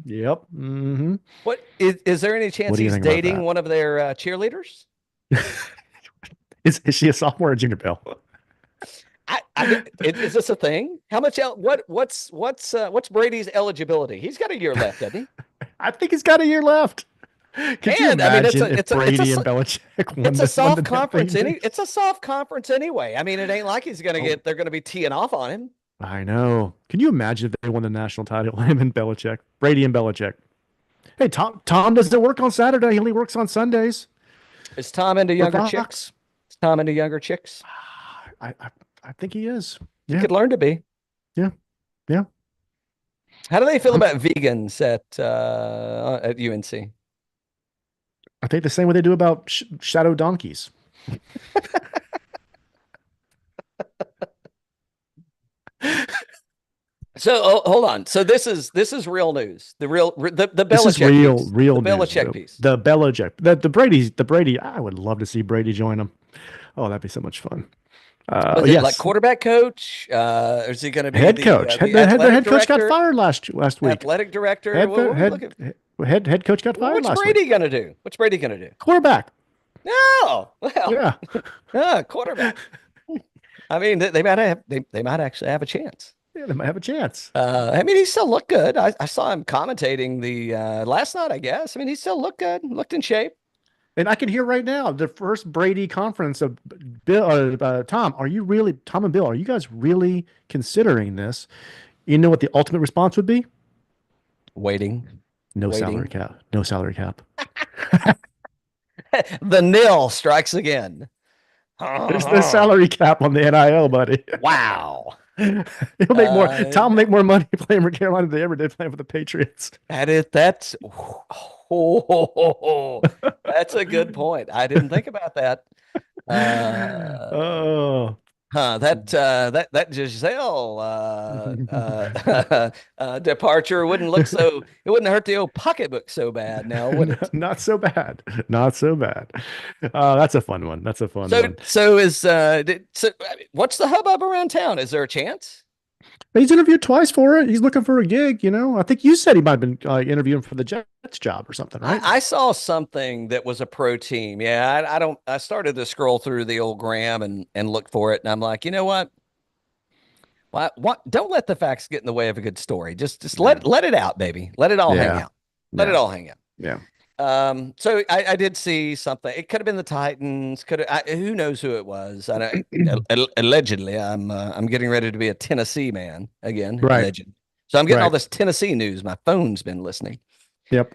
Yep. Mm-hmm. What is there any chance he's dating one of their cheerleaders? Is she a sophomore or junior, Bill? Is this a thing? How much? What's Brady's eligibility? He's got a year left, doesn't he? I think he's got a year left. Could you imagine if Brady and Belichick won it's a soft conference. It's It's a soft conference anyway. I mean, it ain't like he's gonna get. They're gonna be teeing off on him. I know. Can you imagine if they won the national title? Him and Belichick, Brady and Belichick. Hey, Tom doesn't work on Saturday. He only works on Sundays. Is Tom into younger chicks? Is Tom into younger chicks? I think he is. Yeah. He could learn to be. Yeah. Yeah. How do they feel about vegans at UNC? I think the same way they do about shadow donkeys. So hold on. So this is real news. The Belichick this is real the Belichick news. piece. The Belichick. The Brady. I would love to see Brady join them. Oh, that'd be so much fun. Yes. Like quarterback coach? Or is he going to be head coach? The head coach got fired last week. Athletic director. Head coach got fired last week. What's Brady going to do? What's Brady going to do? Quarterback. No. Well. Yeah. Quarterback. I mean, they might actually have a chance. Yeah, they might have a chance. I mean, he still looked good. I saw him commentating the last night, I guess. I mean, he still looked good, looked in shape. And I can hear right now the first Brady conference of Bill, Tom. Tom and Bill? Are you guys really considering this? You know what the ultimate response would be? Waiting. No salary cap. No salary cap. The nil strikes again. There's the salary cap on the NIL, buddy. Wow. He'll make more. Tom will make more money playing for Carolina than they ever did playing for the Patriots. That's a good point. I didn't think about that. That Giselle departure wouldn't look so. It wouldn't hurt the old pocketbook so bad now, would it? Not so bad. Not so bad. That's a fun one. That's a fun one. So what's the hubbub around town? Is there a chance? He's interviewed twice for it. He's looking for a gig. I think you said he might have been interviewing for the Jets job or something, right? I saw something that was a pro team. Yeah, I started to scroll through the old gram and look for it, and I'm like, you know what? Don't let the facts get in the way of a good story. Just let it out, baby. Let it all hang out. Let it all hang out. Yeah. So I did see something. It could have been the Titans. Who knows who it was? Allegedly, I'm getting ready to be a Tennessee man again. Right. Alleged. So I'm getting all Right. this Tennessee news. My phone's been listening. Yep.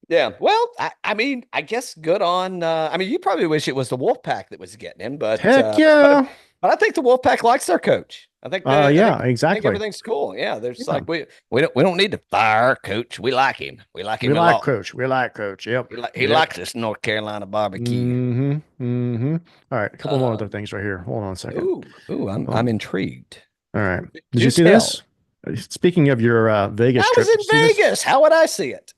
Yeah. Well, I mean, I guess good on. I mean, you probably wish it was the Wolfpack that was getting him, Heck yeah. but I think the Wolfpack likes their coach. Yeah, I think exactly. everything's cool. Yeah, they're just Yeah. like we don't need to fire our coach. We like him. We like We him a like lot. coach. We like coach. Yep. He Yep. likes this North Carolina barbecue. All right, a couple more other Um, things right here. Hold on a second. ooh, I'm Oh, intrigued. all right. Did Do you see tell. this? Speaking of your Vegas I was trip, did you see in this? Vegas. How would I see it?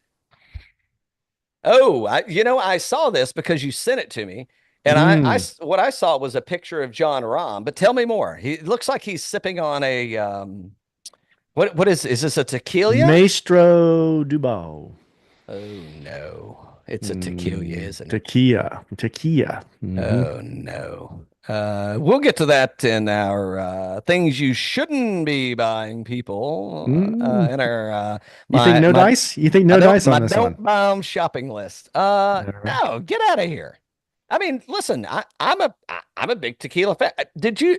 Oh, I saw this because you sent it to me, and Mm, what I saw was a picture of John Rahm. But tell me more. He it looks like he's sipping on a what is this a tequila? Maestro Dubo. Oh no, it's a tequila, isn't it? Tequila. Tequila. Oh no. We'll get to that in our things you shouldn't be buying, people. Mm. In our You think no dice? You think no dice my on this don't one? buy 'em shopping list. All right. No, get out of here. I mean, listen, I'm a big tequila fan. Did you?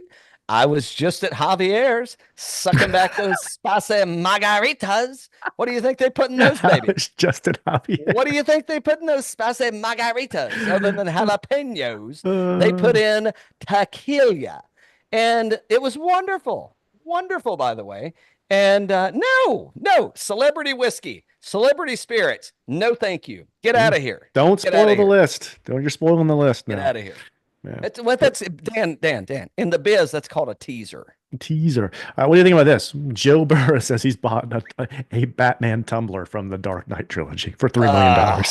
I was just at Javier's sucking back those spicy margaritas. What do you think they put in those I babies? was just at What do Javier. you think they put in those spicy margaritas other than jalapenos? They Uh, put in tequila. And it was wonderful. Wonderful, by the way. And no, celebrity whiskey, celebrity spirits. No, thank you. Get out yeah. of here. Don't Get out spoil of the here. list. Don't you're spoiling the list Get now. out of here. Yeah. That's Dan. In the biz, that's called a teaser. Teaser. What do you think about this? Joe Burrow says he's bought a Batman tumbler from the Dark Knight trilogy for $3 million.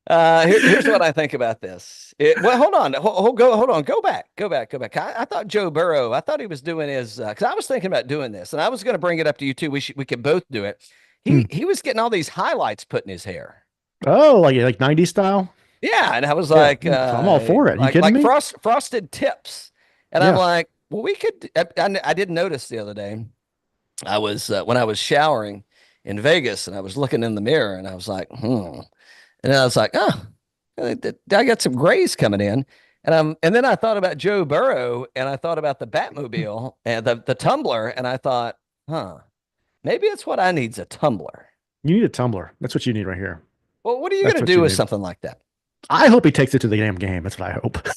Uh, here's what I think about this. Well, hold on. Hold on. Go back. I thought Joe Burrow, I thought he was doing his, because I was thinking about doing this and I was going to bring it up to you too. We could both do it. Hmm. He was getting all these highlights put in his hair. Oh, like 90s style? Yeah. And I was Yeah. like, I'm all for it. You kidding me? frosted tips. And I'm Yeah. like, well, we could, I did notice the other day, I was, when I was showering in Vegas and I was looking in the mirror and I was like, And I was like, oh, I got some grays coming in. And then I thought about Joe Burrow and I thought about the Batmobile and the tumbler. And I thought, maybe it's what I need's a tumbler. You need a tumbler. That's what you need right here. Well, what are you That's going to what do you with need. something like that? I hope he takes it to the damn game. That's what I hope.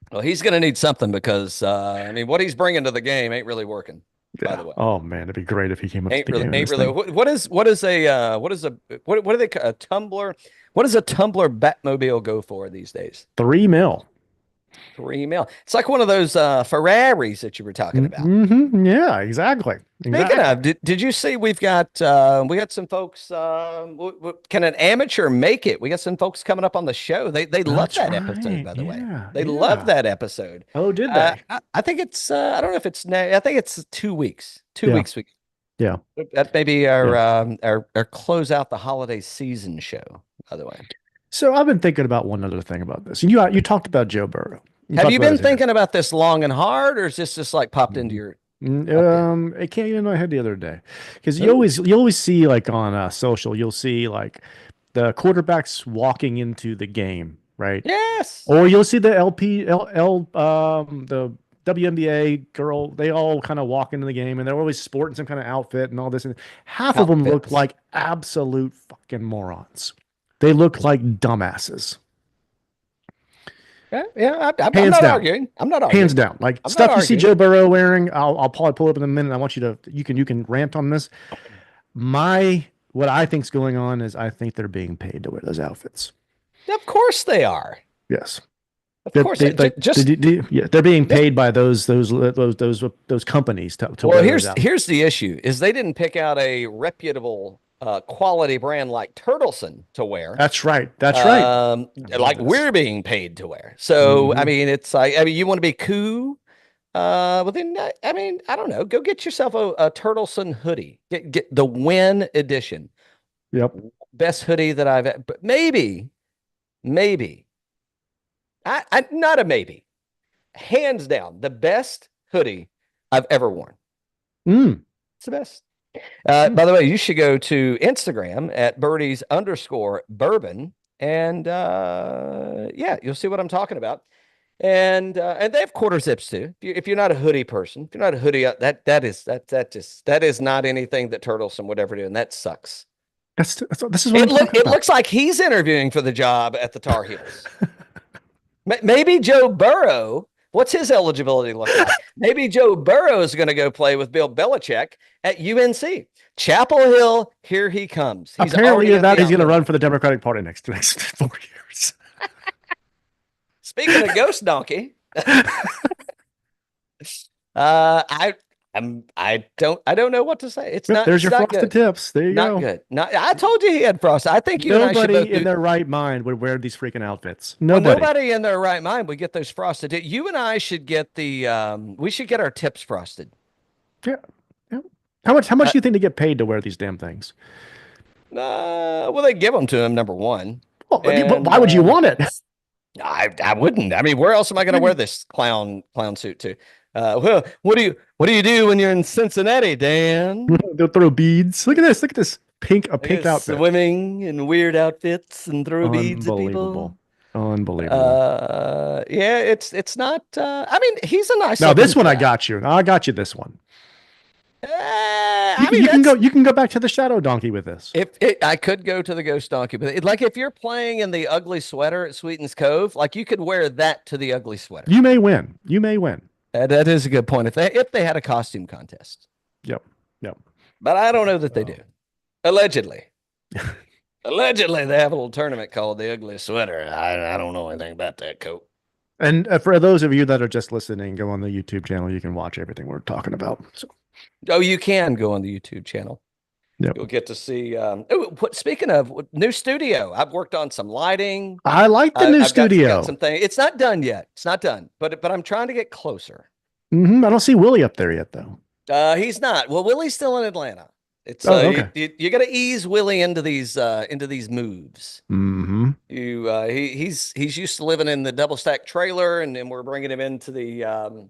Well, he's going to need something because, I mean, what he's bringing to the game ain't really working, by Yeah. the way. Oh man, it'd be great if he came up to the game in Ain't this really. thing. What do they, a tumbler? What does a tumbler Batmobile go for these days? 3 mil. 3 mil. It's like one of those Ferraris that you were talking about. Yeah, exactly. Speaking Exactly. of, did you see we got some folks? Can an amateur make it? We got some folks coming up on the show. They love That's that episode, right. by the way. Yeah. They love Yeah. that episode. Oh, did they? I think it's I don't know if it's I think it's 2 weeks. Two Yeah. weeks. Yeah. That may be Yeah. our close out the holiday season show. By the way, So I've been thinking about one other thing about this. And you talked about Joe Burrow. You have talked you about been his hair. thinking about this long and hard, or is this just like popped into Mhm. your popped in? It came in my head the other day because you Oh, always see like on social, you'll see like the quarterbacks walking into the game, right? yes. Or you'll see the the WNBA girl, they all kind of walk into the game and they're always sporting some kind of outfit and all this. And half of them look Outfits. like absolute fucking morons. They look like dumbasses. Yeah, I'm Hands not down. arguing. I'm not Hands arguing. down. Like I'm not stuff you see arguing. Joe Burrow wearing, I'll probably pull up in a minute. I want you to you can rant on this. What I think's going on is I think they're being paid to wear those outfits. Of course they are. Yes. Of course. Yeah, they're being paid by those companies to Well, wear those here's outfits. the issue is they didn't pick out a reputable quality brand like Turtleson to wear. That's right. That's right. I love Like this. we're being paid to wear. So I Hmm. mean it's like I mean you want to be cool. Well then I mean, I don't know. Go get yourself a Turtleson hoodie. Get the Win edition. Yep. Best hoodie that but maybe. I not a maybe. Hands down, the best hoodie I've ever worn. Mm. It's the best. Mm. By the way, you should go to Instagram at birdies_bourbon. And yeah, you'll see what I'm talking about. And they have quarter zips too. If you're not a hoodie person, if you're not a hoodie, that is not anything that Turtleson would ever do, and that sucks. This is what I'm talking It about. looks like he's interviewing for the job at the Tar Heels. Maybe Joe Burrow. What's his eligibility look like? Maybe Joe Burrow is going to go play with Bill Belichick at UNC. Chapel Hill, here he comes. He's Apparently, already in that the he's going to run outfield. for the Democratic Party next 4 years. Speaking of Ghost Donkey, I I don't know what to say. Yep, there's It's your not frosted good. tips. There you Not go. good. Not I told you he had frost. I think you and I should both Nobody in do. their right mind would wear these freaking outfits. Well, Nobody. nobody in their right mind would get those frosted. You and I should get the we should get our tips frosted. Yeah. Yeah. How much Uh, do you think to get paid to wear these damn things? well, they give them to him, number one. Well, but And why would you want it? I wouldn't. I mean, where else am I going to wear this clown suit to? Well, what do you do when you're in Cincinnati, Dan? They'll throw beads. Look at this. Look at this I pink guess outfit. swimming in weird outfits and throw beads at people. Unbelievable. Unbelievable. Yeah, it's not. I mean, he's a nice Now looking this one I chap. got you. I got you this one. I mean, You can that's go back to the shadow donkey with this. if I could go to the Ghost Donkey, but like if you're playing in the ugly sweater at Sweetens Cove, like you could wear that to the ugly sweater. You may win. You may win. That is a good point. If they had a costume contest, Yep. Yep. but I don't know that they Oh. do. Allegedly, allegedly they have a little tournament called the Ugly Sweater. I don't know anything about that coat. And for those of you that are just listening, go on the YouTube channel. You can watch everything we're talking about. So, Oh, you can go on the YouTube channel. yep. You'll get to see. Speaking of new studio, I've worked on some lighting. I like the new I've studio. got some things. It's not done yet. It's not done, but I'm trying to get closer. I don't see Willie up there yet, though. He's not. Well, Willie's still in Atlanta. It's Okay. you got to ease Willie into these moves. Mm-hmm. He's used to living in the double stack trailer, and we're bringing him into the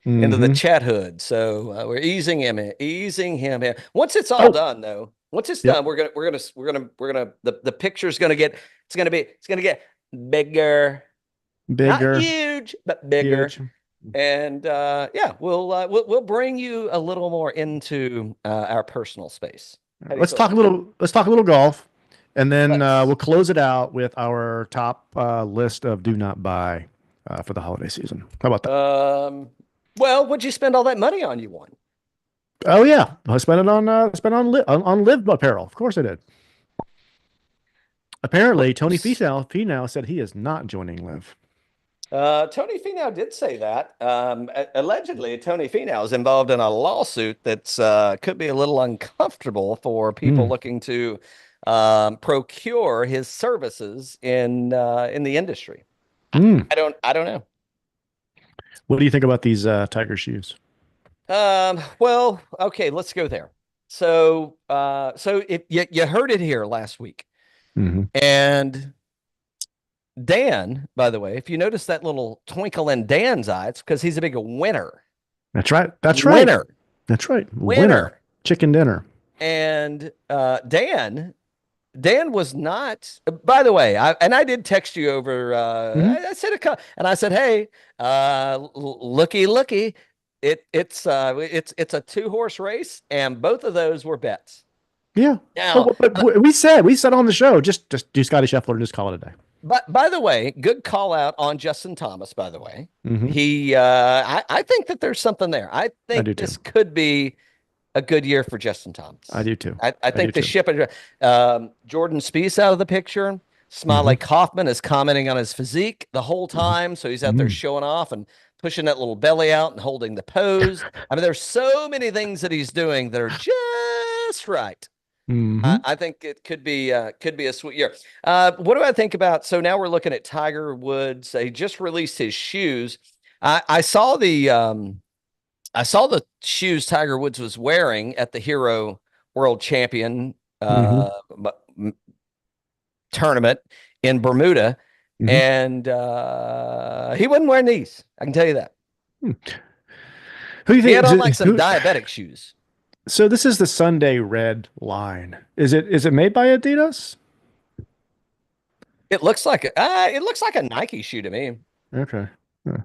Mm-hmm. chat hood. So we're easing him in. Once it's all Oh, done, though, once it's yep. done, the picture's gonna get it's gonna get bigger, not Bigger. huge, but bigger. Huge. And yeah, we'll bring you a little more into our personal space. How do you Let's feel talk a about little. Let's talk a little golf, and then that? we'll close it out with our top list of do not buy for the holiday season. How about that? Well, what'd you spend all that money on? You won. Oh yeah, I spent it on live apparel. Of course I did. Apparently, Tony Finau said he is not joining Live. Tony Finau did say that. Allegedly, Tony Finau is involved in a lawsuit that's could be a little uncomfortable for people looking to procure his services in the industry. Mm. I don't know. What do you think about these Tiger shoes? Well, okay, let's go there. So you heard it here last week, Mm-hmm. and Dan, by the way, if you notice that little twinkle in Dan's eye, it's because he's a big winner. That's right. That's right. Winner. That's right. Winner. Chicken dinner. And Dan was not. By the way, I did text you over. I said and I said, hey, looky, it's a 2-horse race, and both of those were bets. Yeah. Now, But we said on the show, just do Scottie Scheffler and just call it a day. but by the way, good call out on Justin Thomas. By the way, Mm-hmm. I think that there's something there. I think do this too. could be a good year for Justin Thomas. I do too. I think do the too. ship. Jordan Spieth out of the picture. Smiley Kaufman is commenting on his physique the whole time, so he's out there showing off and pushing that little belly out and holding the pose. I mean, there's so many things that he's doing that are just right. I think it could be a sweet year. What do I think about? So now we're looking at Tiger Woods. He just released his shoes. I saw the shoes Tiger Woods was wearing at the Hero World Champion tournament in Bermuda, and he wasn't wearing these. I can tell you that. Who do you He think? had on like some diabetic shoes. So this is the Sunday Red line. Is it made by Adidas? It looks like a Nike shoe to me. Okay. Huh.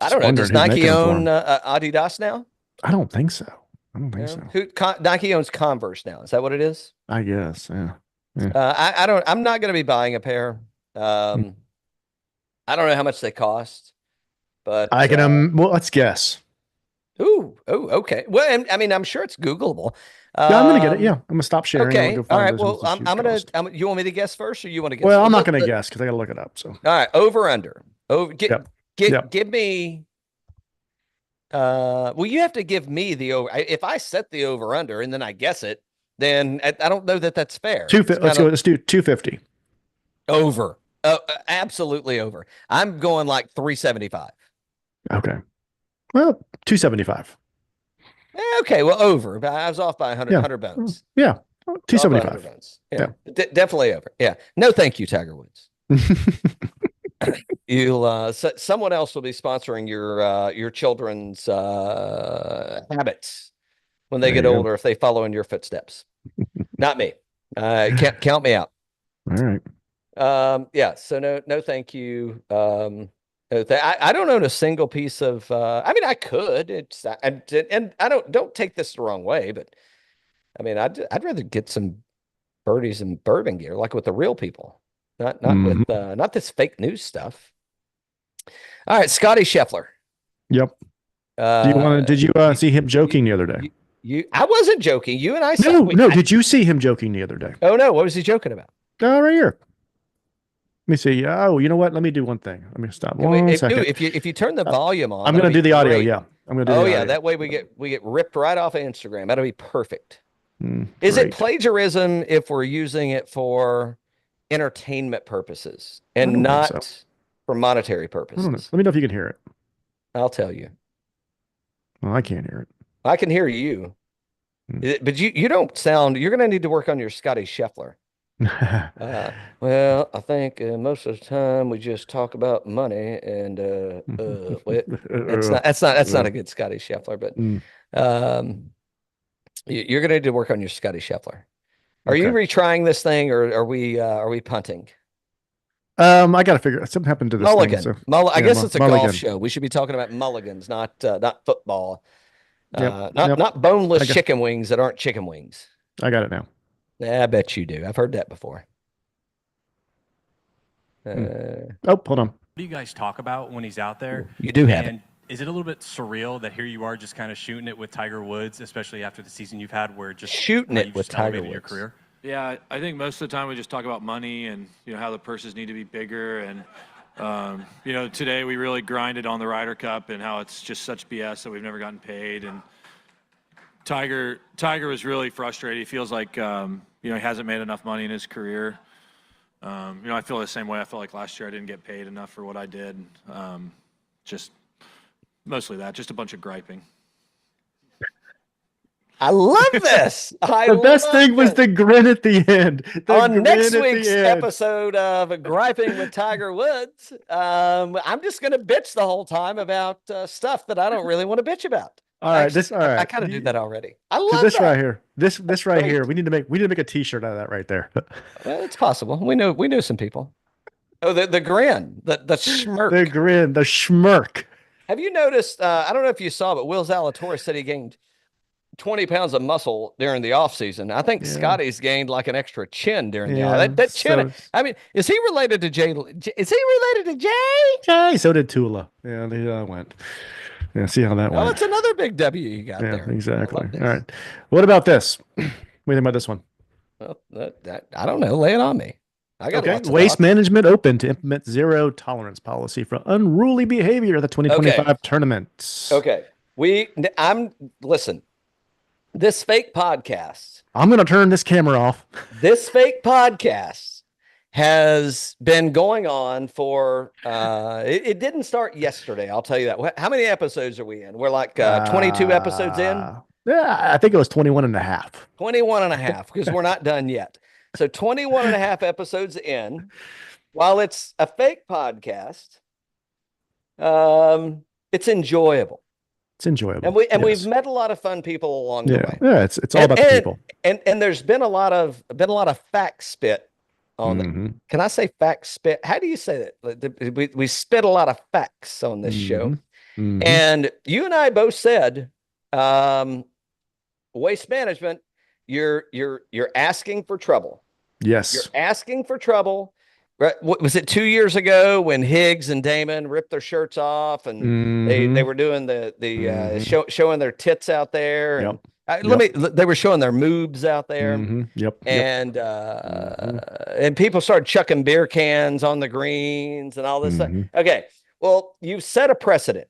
I Just don't know. wondering Does who's Nike making them for own him. Adidas now? I don't think so. I don't think Yeah. so. Nike owns Converse now. Is that what it is? I guess. Yeah. Yeah. I don't. I'm not going to be buying a pair. Hmm. Um, I don't know how much they cost, I but can well, let's guess. okay. Well, I mean, I'm sure it's Googleable. Yeah, I'm gonna get it. Yeah. Um, I'm gonna stop sharing. I'm gonna okay. go All find right. those Well, the shoes cost. you want me to guess first, or you want to guess? Well, I'm Well, not gonna guess because I gotta look it up. So all right. Over under. Over. yep. Yep. Give me. Well, you have to give me the over. If I set the over under and then I guess it, then I don't know that that's fair. Let's go. Let's do 250. Over. Absolutely over. I'm going like 375. Okay. Well, 275. Okay, well, over. But I was off by 100, Yeah. 100 bones. Yeah. Off by 100 275. bones. Yeah. Definitely over. Yeah. No, thank you, Tiger Woods. You'll someone else will be sponsoring your children's habits when they There get you go. older if they follow in your footsteps. Not me. Count me out. All right. Yeah, so no thank you. I don't own a single piece of I mean I could. And I don't take this the wrong way, but I mean I'd rather get some birdies and bourbon gear like with the real people. Not Mhm. with not this fake news stuff. All right, Scottie Scheffler. Yep. Did you see him joking the other day? I wasn't joking. You and I No, no. Did you see him joking the other day? Oh no, what was he joking about? Oh, right here. Let me see. Oh, you know what? Let me do one thing. Let me stop one second. If you turn the volume on, I'm going to do the audio. great. Yeah. I'm going to do Oh the yeah, audio. that way we get ripped right off of Instagram. That'll be perfect. Is Great. it plagiarism if we're using it for entertainment purposes I and don't think not so. for monetary I don't know. purposes? Let me know if you can hear it. I'll tell you. Well, I can't hear I can hear you. Hmm. But you don't sound, you're going to need to work on your Scottie Scheffler. it. Well, I think most of the time we just talk about money and that's not a good Scottie Scheffler, but Mm, you're going to need to work on your Scottie Scheffler. Are you okay. retrying this thing or are we punting? I got to figure something happened to this Mulligan. thing. I guess it's a Mulligan. golf show. We should be talking about mulligans, not football. Yep. Not boneless chicken wings that aren't chicken wings. I got it now. Yeah, I bet you do. I've heard that before. Oh, hold on. What do you guys talk about when he's out there? You do have it. Is it a little bit surreal that here you are just kind of shooting it with Tiger Woods, especially after the season you've had where just shooting it with Tiger Woods? Your career? Yeah, I think most of the time we just talk about money and how the purses need to be bigger and today we really grinded on the Ryder Cup and how it's just such BS that we've never gotten paid. And Tiger was really frustrated. He feels like he hasn't made enough money in his career. I feel the same way. I felt like last year I didn't get paid enough for what I did. Just mostly that, just a bunch of griping. I love this. The best thing was the grin at the end. On next week's episode of Griping with Tiger Woods, I'm just going to bitch the whole time about stuff that I don't really want to bitch about. All right, I kind of do that already. I love this that. right here. This right here. We need to make a T-shirt out of that right there. Well, it's possible. We know some people. Oh, the grin, the smirk, the grin, the schmirk. Have you noticed? I don't know if you saw, but Will Zalatoris said he gained 20 pounds of muscle during the off season. I think Scottie's gained like an extra chin during the off. That chin. I mean, is he related to Jay? Is he related to Jay? Jay. So did Tula. Yeah, they went. Yeah, see how that went. Oh, it's another big W you got there. Exactly. All right. What about this? What do you think about this one? Well, I don't know. Lay it on me. I got Waste Management Open to implement zero tolerance policy for unruly behavior at the 2025 tournament. Okay. Listen. This fake podcast. I'm going to turn this camera off. This fake podcast has been going on for, it didn't start yesterday. I'll tell you that. How many episodes are we in? We're like 22 episodes in. Yeah, I think it was 21 and a half. 21 and a half, because we're not done yet. So 21 and a half episodes in, while it's a fake podcast, it's enjoyable. It's enjoyable. And we've Yes. met a lot of fun people along the way. Yeah, it's all about the people. And there's been a lot of fact spit on Mhm. can I say fact spit? How do you say that? We spit a lot of facts on this show. Mhm. Mhm. And you and I both said, waste management, you're asking for trouble. Yes. You're asking for trouble. Right? Was it 2 years ago when Higgs and Damon ripped their shirts off and they Mhm. were doing showing their tits out there and Yep. they were showing their moobs out there Mhm. Yep. and and people started chucking beer cans on the greens and all this stuff. Mhm. Okay, well, you've set a precedent.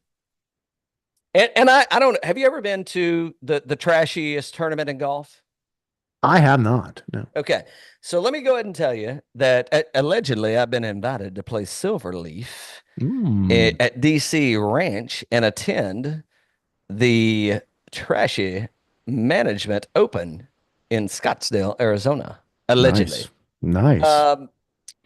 And I don't know, have you ever been to the trashiest tournament in golf? I have not. No. Okay, so let me go ahead and tell you that allegedly I've been invited to play Silverleaf at DC Ranch and attend the Trashy Management Open in Scottsdale, Arizona. Allegedly. Nice.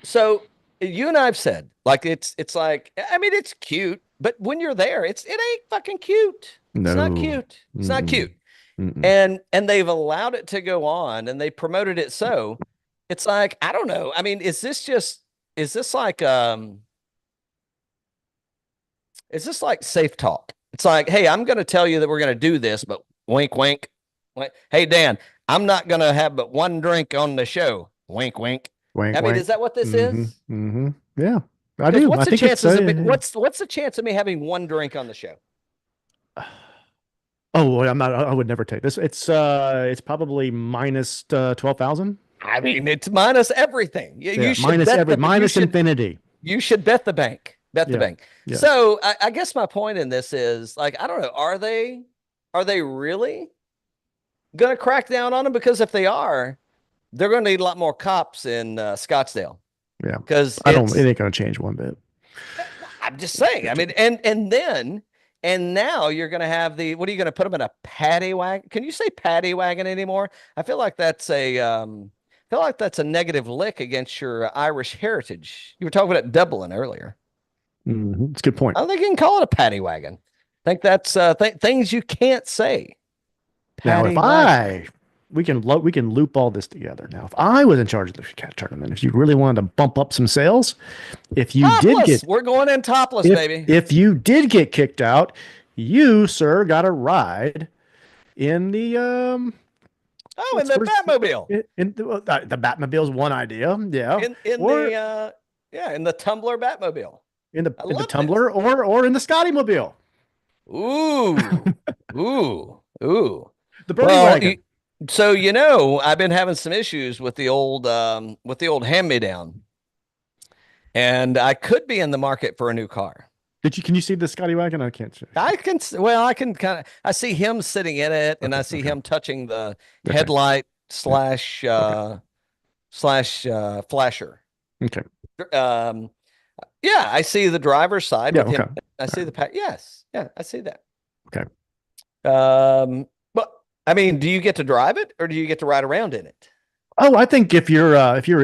So you and I have said, like, it's like, I mean, it's cute, but when you're there, it ain't fucking cute. It's not No. cute. It's not cute. Mm-mm. And they've allowed it to go on and they promoted it. So it's like, I don't know. I mean, is this like safe talk? It's like, hey, I'm going to tell you that we're going to do this, but wink, wink. Hey, Dan, I'm not going to have but one drink on the show. Wink, wink. Wink, I mean, wink. is that what this is? Mm-hmm. Yeah, I do. What's I the think chances it's, of me, what's the chance of me having one drink on the show? Oh, well, I would never take this. It's probably minus 12,000. I mean, it's minus everything. You should minus bet minus infinity. You should bet the bank. Bet the bank. Yeah. So I guess my point in this is, like, I don't know, are they really gonna crack down on them? Because if they are, they're gonna need a lot more cops in Scottsdale. Yeah. Because it ain't gonna change one bit. I'm just saying. I mean, and now you're going to have what are you going to put them in a paddy wagon? Can you say paddy wagon anymore? I feel like that's a negative lick against your Irish heritage. You were talking about Dublin earlier. It's a good point. I don't think you can call it a paddy wagon. I think that's things you can't say. Now, if we can loop all this together. Now, if I was in charge of the cat tournament, if you really wanted to bump up some sales, if you we're going in topless, baby. If you did get kicked out, you, sir, got a ride in the in the Batmobile. The Batmobile's one idea, yeah. In the Tumbler Batmobile. In the Tumbler or in the Scottie Mobile. Ooh. The Brady wagon. So I've been having some issues with the old hand-me-down, and I could be in the market for a new car. Can you see the Scottie wagon? I can't see. I can kind of. I see him sitting in it, and I see him touching the headlight slash flasher. Okay. Yeah, I see the driver's side with him. Okay. I see the Yes, yeah, I see that. Okay. But I mean, do you get to drive it or do you get to ride around in it? Oh, I think if you're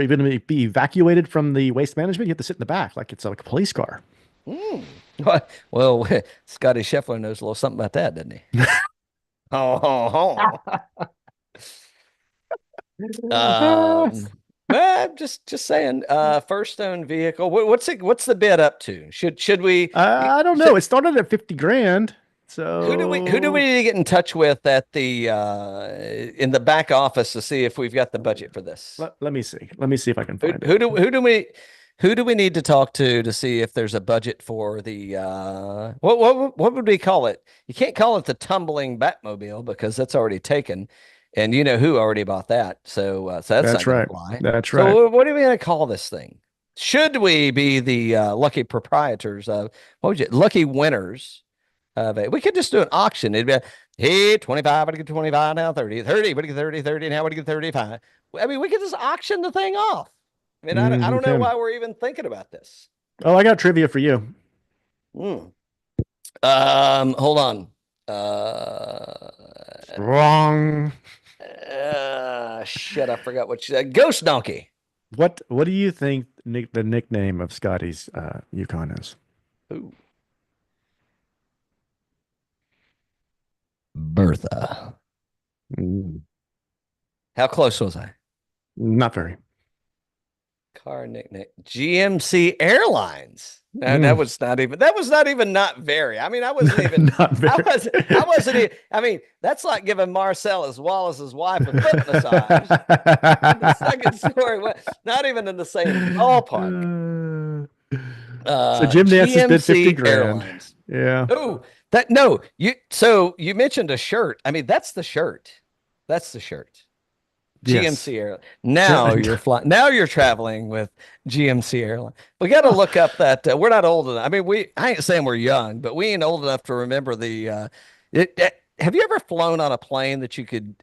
even going to be evacuated from the waste management, you have to sit in the back like it's like a police car. Well, Scottie Scheffler knows a little something about that, doesn't he? Well, just saying. First owned vehicle. What's the bid up to? Should we? I don't know. It started at 50 grand. So who do we need to get in touch with at the in the back office to see if we've got the budget for this? Let me see. Let me see if I can find it. Who do we need to talk to see if there's a budget for the what would we call it? You can't call it the tumbling Batmobile because that's already taken, and you know who already bought that. So that's right. That's right. So what are we going to call this thing? Should we be the lucky proprietors of lucky winners? We could just do an auction. It'd be hey, 25, I get 25 now, 30, but get 30, now I get 35. I mean, we could just auction the thing off. I mean, I don't know why we're even thinking about this. Oh, I got trivia for you. Hold on. Wrong. Shit, I forgot what you said. Ghost Donkey. What do you think the nickname of Scottie's Yukon is? Ooh. Bertha. Mm, How close was I? not very. Car nickname. GMC Airlines. No, that was not even not very. I mean, I wasn't even Not very. I wasn't even, I mean, that's like giving Marcellus Wallace's wife a foot massage. The second story, not even in the same ballpark. So Jim Nance has bid 50 GMC grand. Airlines. Yeah. Oh, that no, you mentioned a shirt. I mean, that's the shirt. That's the shirt. Yes. GMC Airlines. Now you're flying. Now you're traveling with GMC Airlines. We got to look up that. We're not old enough. I mean, I ain't saying we're young, but we ain't old enough to remember the. Have you ever flown on a plane that you could?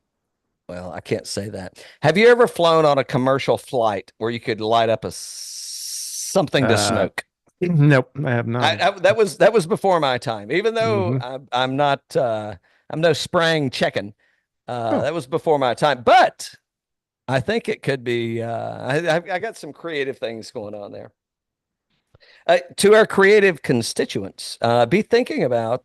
Well, I can't say that. Have you ever flown on a commercial flight where you could light up something to smoke? Nope, I have not. That was before my time. Even though I'm not, I'm no sprang chicken. That was before my time, but I think it could be. I got some creative things going on there. To our creative constituents, be thinking about,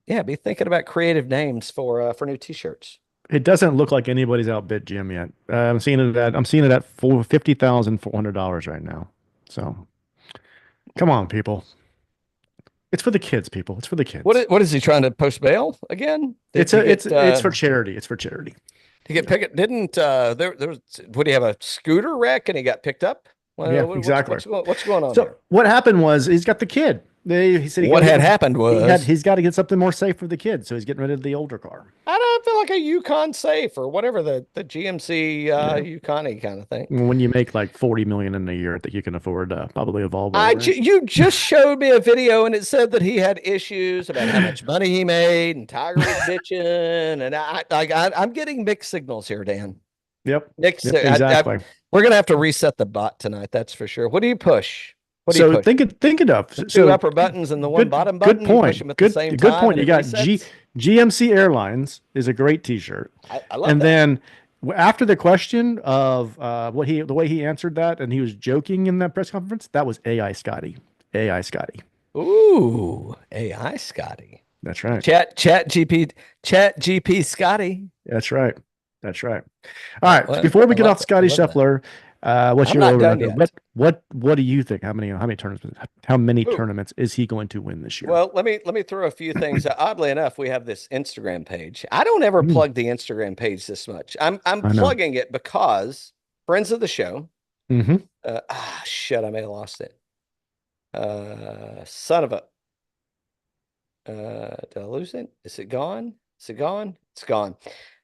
be thinking about creative names for new T-shirts. It doesn't look like anybody's outbid Jim yet. I'm seeing it at $50,400 right now. So, come on, people. It's for the kids, people. It's for the kids. What is he trying to post bail again? It's for charity. It's for charity. To get picked, didn't there was? Would he have a scooter wreck and he got picked up? Well, yeah, exactly. What's going on? So there? what happened was he's got the kid. He said what had happened was he's got to get something more safe for the kid, so he's getting rid of the older car. I don't feel like a Yukon Safe or whatever the GMC Yukon kind of thing. When you make like 40 million in a year, that you can afford probably a Volvo. You just showed me a video and it said that he had issues about how much money he made and Tiger was bitching, and I'm getting mixed signals here, Dan. Yep. Mixed. Yep, exactly. We're gonna have to reset the bot tonight. That's for sure. What do you push? What do you push? Think it up. The two upper buttons and the one bottom button. Good point. You push them at the same good time point. You got resets? GMC Airlines is a great T-shirt. I love and that. then after the question of the way he answered that, and he was joking in that press conference, that was AI Scottie. AI Scottie. Ooh, AI Scottie. That's right. Chat GP Scottie. That's right. That's right. All right. Before we get off Scottie Scheffler, what's your over? What do you think? How many tournaments is he going to win this year? Well, let me throw a few things. Oddly enough, we have this Instagram page. I don't ever plug the Instagram page this much. I'm plugging it because friends of the show. Shit, I may have lost it. Son of a. Did I lose it? Is it gone? Is it gone? It's gone.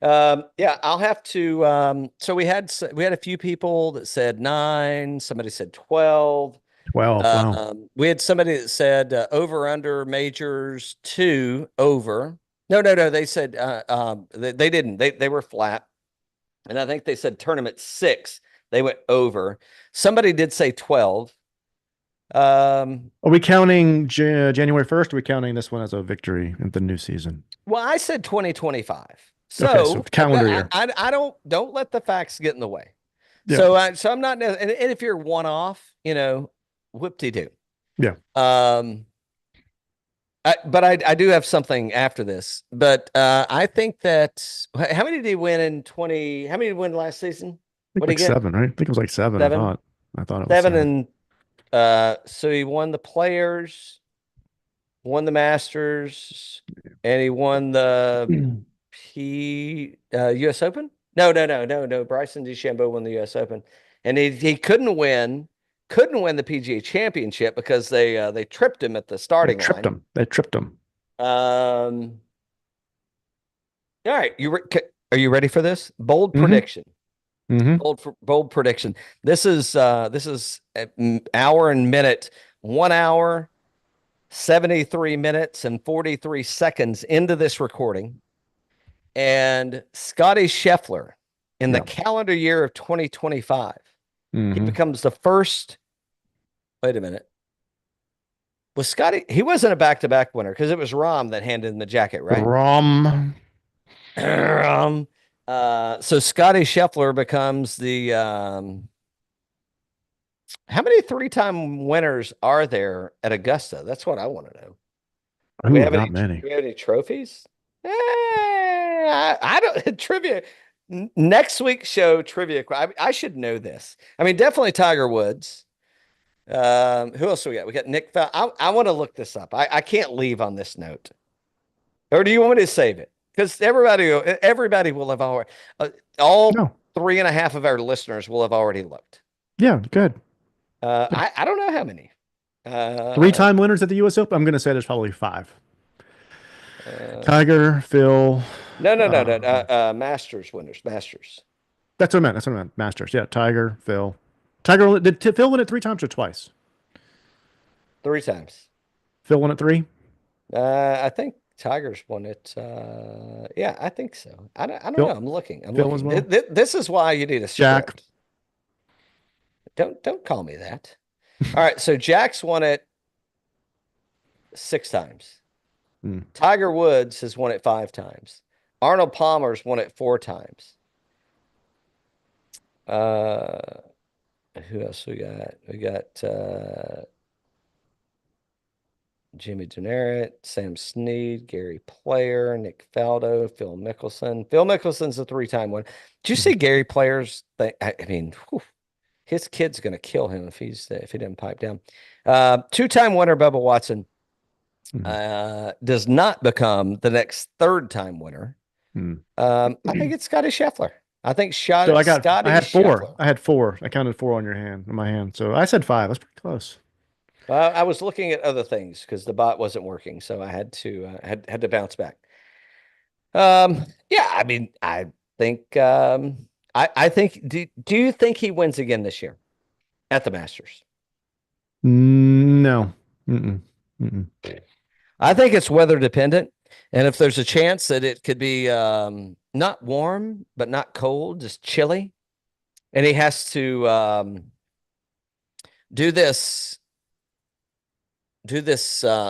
Yeah, I'll have to. So we had a few people that said 9. Somebody said 12. 12. Wow. We had somebody that said over under majors 2 over. No. They said they didn't. They were flat, and I think they said tournament 6. They went over. Somebody did say 12. Are we counting January 1st? Or are we counting this one as a victory in the new season? Well, I said 2025. So calendar year. I don't let the facts get in the way. Yeah. So I'm not, and if you're one off, whoop-de-doo. Yeah. But I do have something after this. But I think that how many did he win in 20? How many did he win last season? What did he get? 7, right? I think it was like 7. 7? I thought it was 7. And so he won the Players, won the Masters, and he won the U.S. Open. No. Bryson DeChambeau won the U.S. Open, and he couldn't win the PGA Championship because they tripped him at the starting line. They tripped him. All right, are you ready for this bold prediction? Bold prediction. This is hour and minute, 1 hour, 73 minutes and 43 seconds into this recording. And Scottie Scheffler in the calendar year of 2025, he becomes the first. Wait a minute. Was Scottie? He wasn't a back-to-back winner because it was Rahm that handed him the jacket, right? Rahm. So Scottie Scheffler becomes the how many 3-time winners are there at Augusta? That's what I want to know. Do we Ooh, have not any? many. Do we have any trophies? I don't trivia. Next week's show trivia. I should know this. I mean, definitely Tiger Woods. Who else do we got? We got Nick. I want to look this up. I can't leave on this note. Or do you want me to save it? Because everybody will have already. All No. 3.5 of our listeners will have already looked. Yeah, good. I don't know how many. 3-time winners at the U.S. Open. I'm going to say there's probably 5. Tiger, Phil. No. Masters winners. Masters. That's what I meant. That's what I meant. Masters. Yeah, Tiger, Phil. Did Phil win it 3 times or twice? 3 times. Phil won it 3. I think Tigers won it. Yeah, I think so. I don't Phil- know. I'm looking. Phil as well? This is why you need a Jack. script. Don't call me that. All right, so Jack's won it 6 times. Tiger Woods has won it 5 times. Arnold Palmer's won it 4 times. Who else we got? We got Jimmy Denarit, Sam Snead, Gary Player, Nick Faldo, Phil Mickelson. Phil Mickelson's a 3-time winner. Did you see Gary Player's thing? I mean, his kid's going to kill him if he didn't pipe down. 2-time winner Bubba Watson does not become the next 3rd-time winner. I think it's Scottie Scheffler. I think Scottie. I had 4. Scheffler. I had 4. I counted 4 on my hand. So I said 5. That's pretty close. I was looking at other things because the bot wasn't working, so I had to had to bounce back. Yeah, I mean, I think I think. Do you think he wins again this year at the Masters? No. I think it's weather dependent, and if there's a chance that it could be not warm but not cold, just chilly, and he has to do this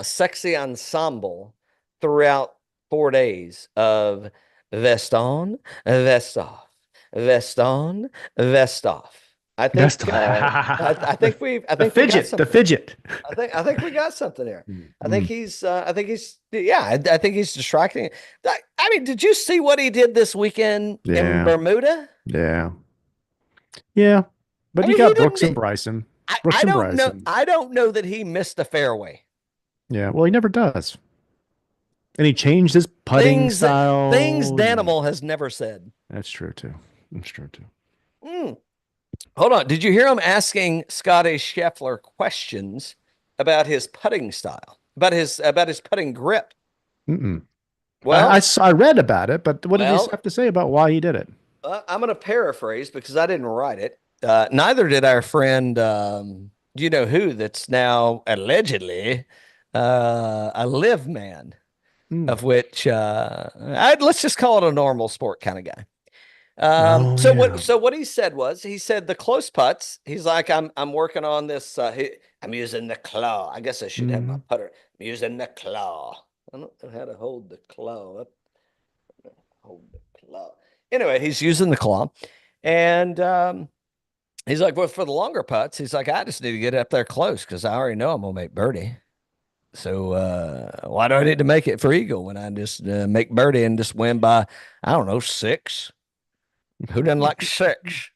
sexy ensemble throughout 4 days of vest on, vest off, vest on, vest off. I think the fidget. I think we got something there. I think he's I think he's distracting. I mean, did you see what he did this weekend in Bermuda? Yeah. But you got Brooks and Bryson. I don't know. I don't know that he missed a fairway. Yeah, well, he never does. And he changed his putting style. Things Danimal has never said. That's true too. Hold on. Did you hear him asking Scottie Scheffler questions about his putting style, about his putting grip? Well, I read about it, but what did he have to say about why he did it? I'm going to paraphrase because I didn't write it. Neither did our friend, you know who, that's now allegedly a live man, of which let's just call it a normal sport kind of guy. So what he said was, he said the close putts, he's like, I'm working on this. I'm using the claw. I guess I should have my putter. I'm using the claw. I don't know how to hold the claw. Hold the claw. Anyway, he's using the claw, and he's like, well, for the longer putts, he's like, I just need to get up there close because I already know I'm gonna make birdie. So why do I need to make it for eagle when I just make birdie and just win by, I don't know, 6? Who doesn't like 6?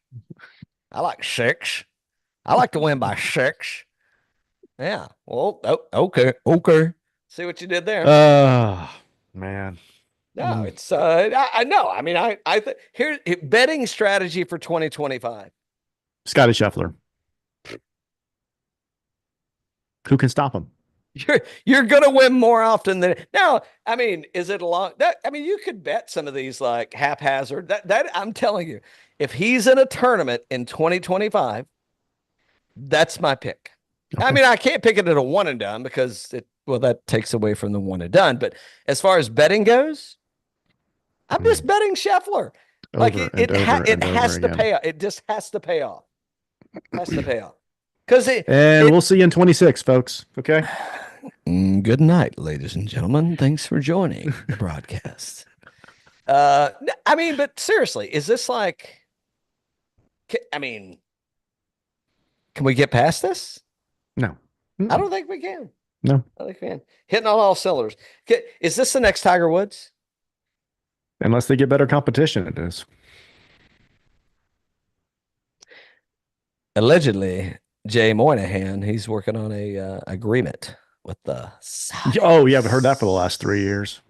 I like 6. I like to win by 6. Yeah. Well, okay. See what you did there? Man. No, it's I know. I mean, I think here betting strategy for 2025. Scottie Scheffler. Who can stop him? You're gonna win more often than now. I mean, is it a long? I mean, you could bet some of these like haphazard. That I'm telling you, if he's in a tournament in 2025, that's my pick. Okay. I mean, I can't pick it at a one and done because that takes away from the one and done. But as far as betting goes, I'm just betting Scheffler. Like it has to pay off. It just has to pay off. Has to pay off. We'll see you in 26, folks. Okay. Good night, ladies and gentlemen. Thanks for joining the broadcast. I mean, but seriously, is this like? I mean, can we get past this? No. I don't think we can. No. Not a big fan. Hitting on all cylinders. Is this the next Tiger Woods? Unless they get better competition, it is. Allegedly, Jay Moynihan, he's working on a agreement with the Oh, yeah, I've heard that for the last 3 years.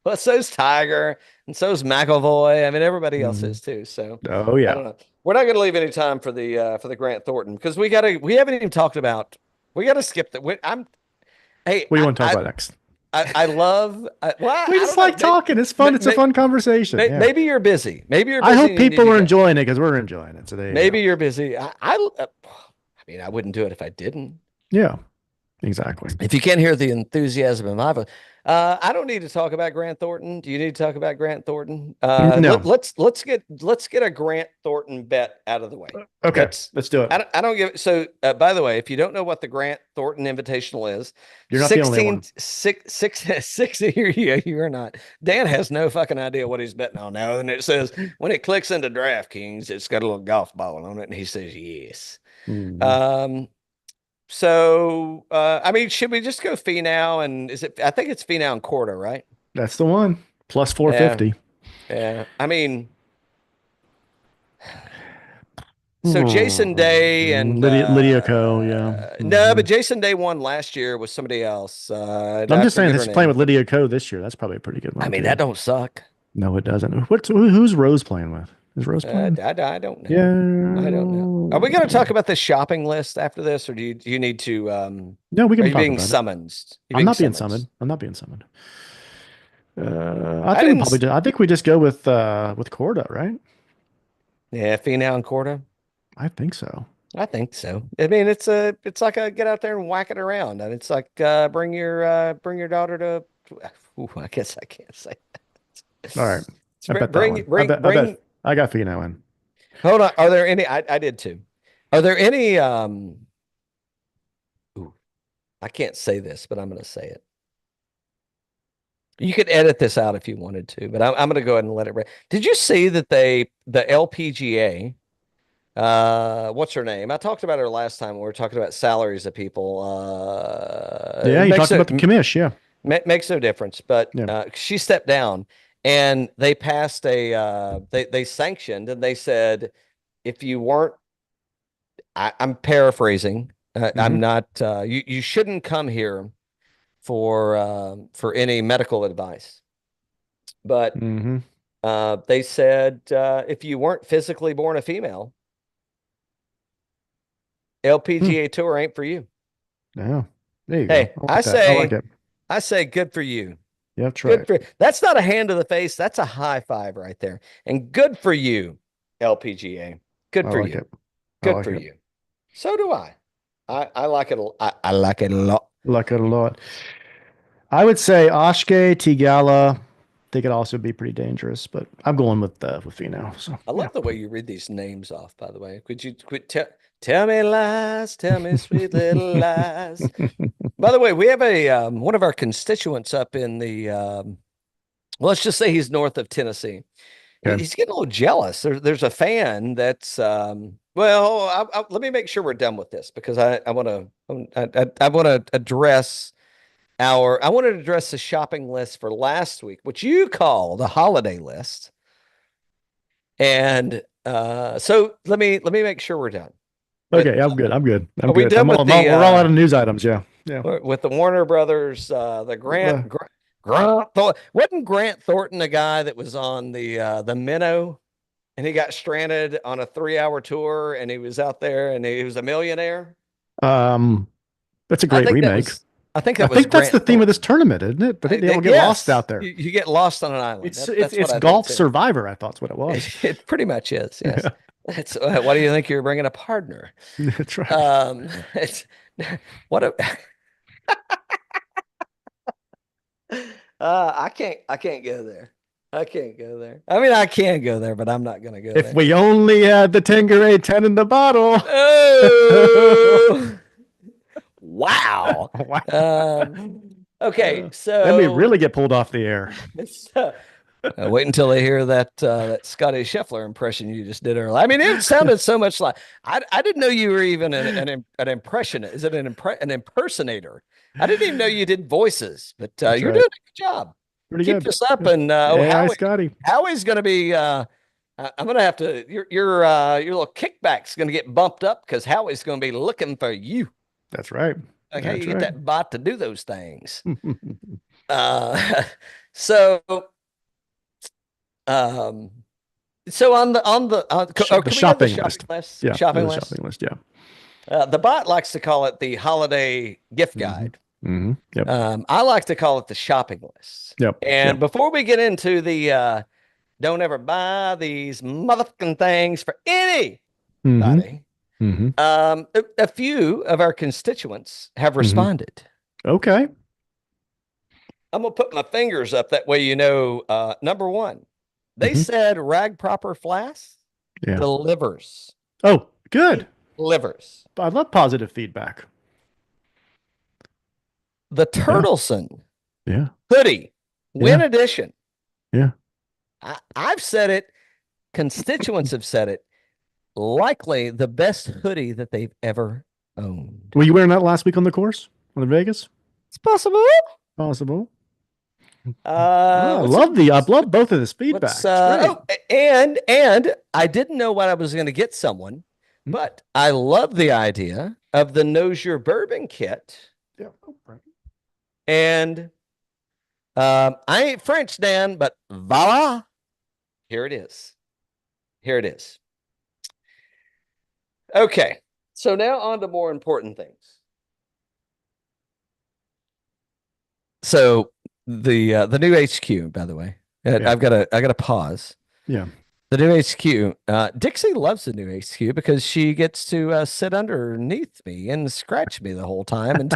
Well, so's Tiger, and so's McIlroy. I mean, everybody else Mhm. is too. So Oh, I yeah. don't know. We're not going to leave any time for the Grant Thornton because we haven't even talked about. We got to skip that. Hey, What do you want to talk about next? I love. Well, We I just don't know. like talking. It's fun. It's a fun conversation. Yeah. Maybe you're busy. Maybe you're I busy. hope and you need people to are go. enjoying it because we're enjoying it. So Maybe you're busy. I mean, I wouldn't do it if I didn't. Yeah, exactly. If you can't hear the enthusiasm in my voice, I don't need to talk about Grant Thornton. Do you need to talk about Grant Thornton? No. Let's get a Grant Thornton bet out of the way. Okay, let's do it. I don't give. So, by the way, if you don't know what the Grant Thornton Invitational is, You're not the only one. You're not. Dan has no fucking idea what he's betting on now, and it says when it clicks into DraftKings, it's got a little golf ball on it, and he says yes. Mhm. So, I mean, should we just go Finau and I think it's Finau and Korda, right? That's the one. Plus 450. Yeah. I mean, so Jason Day and Lydia Ko, yeah. No, but Jason Day won last year with somebody else. I'm just saying he's playing with Lydia Ko this year. That's probably a pretty good one. I mean, too. that don't suck. No, it doesn't. Who's Rose playing with? Is Rose playing? I don't know. Yeah. I don't know. Are we going to talk about the shopping list after this, or do you need to? No, we can Are you talk being about it. summoned? I'm not being summoned. I'm not being summoned. I think we just go with Korda, right? Yeah, Finau and Korda. I think so. I think so. I mean, it's like a get out there and whack it around, and it's like bring your daughter to. Ooh, I guess I can't say that. All right, I bet bring, that bring, one. bring. I got Finau in. Hold on. Are there any? I did too. Are there any? Ooh, I can't say this, but I'm going to say it. You could edit this out if you wanted to, but I'm going to go ahead and let it. Did you see that the LPGA? What's her name? I talked about her last time when we were talking about salaries of people. Yeah, you talked about the commish. Yeah, makes no difference. But Yeah. She stepped down, and they passed they sanctioned, and they said if you weren't, I'm paraphrasing. I'm not. You shouldn't come here for any medical advice. But they said if you weren't physically born a female, LPGA Tour ain't for you. Yeah. There you Hey, go. I say good for you. Yeah, that's right. That's not a hand to the face. That's a high five right there. And good for you, LPGA. Good for you. Good for you. So do I. I like it. I like it a lot. Like it a lot. I would say Oshke, Tigala. They could also be pretty dangerous, but I'm going with Finau. So I love the way you read these names off. By the way, could you quit? Tell me lies, tell me sweet little lies. By the way, we have a one of our constituents up in the let's just say he's north of Tennessee. Okay. He's getting a little jealous. There's a fan that's well, let me make sure we're done with this because I want to address the shopping list for last week, which you call the holiday list. And so let me make sure we're done. Okay, I'm good. I'm good. Are we done with we're all out of news items. Yeah. With the Warner Brothers, the Grant wasn't Grant Thornton the guy that was on the Minnow, and he got stranded on a 3-hour tour, and he was out there, and he was a millionaire. That's a great remake. I think that's the theme of this tournament, isn't it? But they don't get lost out there. You get lost on an island. It's Golf Survivor. I thought's what it was. It pretty much is. Yes. Yeah. That's why do you think you're bringing a partner? That's right. It's what a. I can't go there. I can't go there. I mean, I can go there, but I'm not going to go there. If we only had the Tanqueray 10 in the bottle. Oh. Wow. Wow. Okay, so then we really get pulled off the air. Wait until they hear that Scottie Scheffler impression you just did earlier. I mean, it sounded so much like I didn't know you were even an impressionist. Is it an impersonator? I didn't even know you did voices, but you're doing a good job. Pretty Keep good. this up, and Hi, Scotty. Howie's going to be. I'm going to have to. Your little kickback's going to get bumped up because Howie's going to be looking for you. That's right. Like how you get that bot to do those things. So on the shopping list. Yeah, shopping list. Yeah. The bot likes to call it the holiday gift guide. Mm-hmm. Yep. I like to call it the shopping list. Yep. And before we get into the don't ever buy these motherfucking things for anybody. Mm-hmm. A few of our constituents have responded. Okay. I'm gonna put my fingers up that way, you know. Number one, they said Rag Proper Flask delivers. Oh, good. Delivers. I love positive feedback. The Turtleson Yeah. hoodie, Win Edition. Yeah. I've said it. Constituents have said it. Likely the best hoodie that they've ever owned. Were you wearing that last week on the course on the Vegas? It's possible. Possible. I love both of this feedback. And I didn't know what I was going to get someone, but I love the idea of the Knows Your Bourbon kit. Yeah. And I ain't French, Dan, but voila, here it is. Here it is. Okay, so now on to more important things. So the new HQ, by the way, I've got to pause. Yeah. The new HQ. Dixie loves the new HQ because she gets to sit underneath me and scratch me the whole time and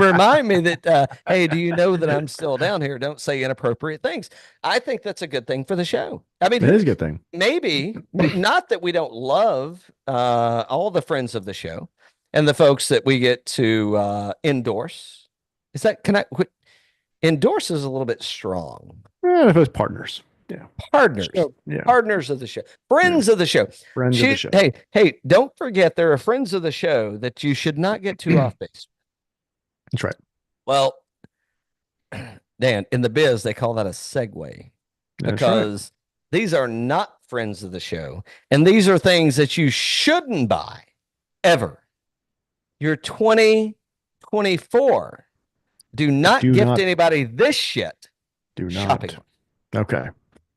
remind me that, hey, do you know that I'm still down here? Don't say inappropriate things. I think that's a good thing for the show. I mean, it is a good thing. Maybe not that we don't love all the friends of the show and the folks that we get to endorse. Is that endorse is a little bit strong. If it was partners. Yeah. Partners. Partners of the show. Friends of the show. Friends of the show. Hey, don't forget there are friends of the show that you should not get too off base. That's right. Well, Dan, in the biz, they call that a segue because these are not friends of the show. And these are things that you shouldn't buy ever. You're 2024. Do not gift anybody this shit. Do not. Shopping. Okay.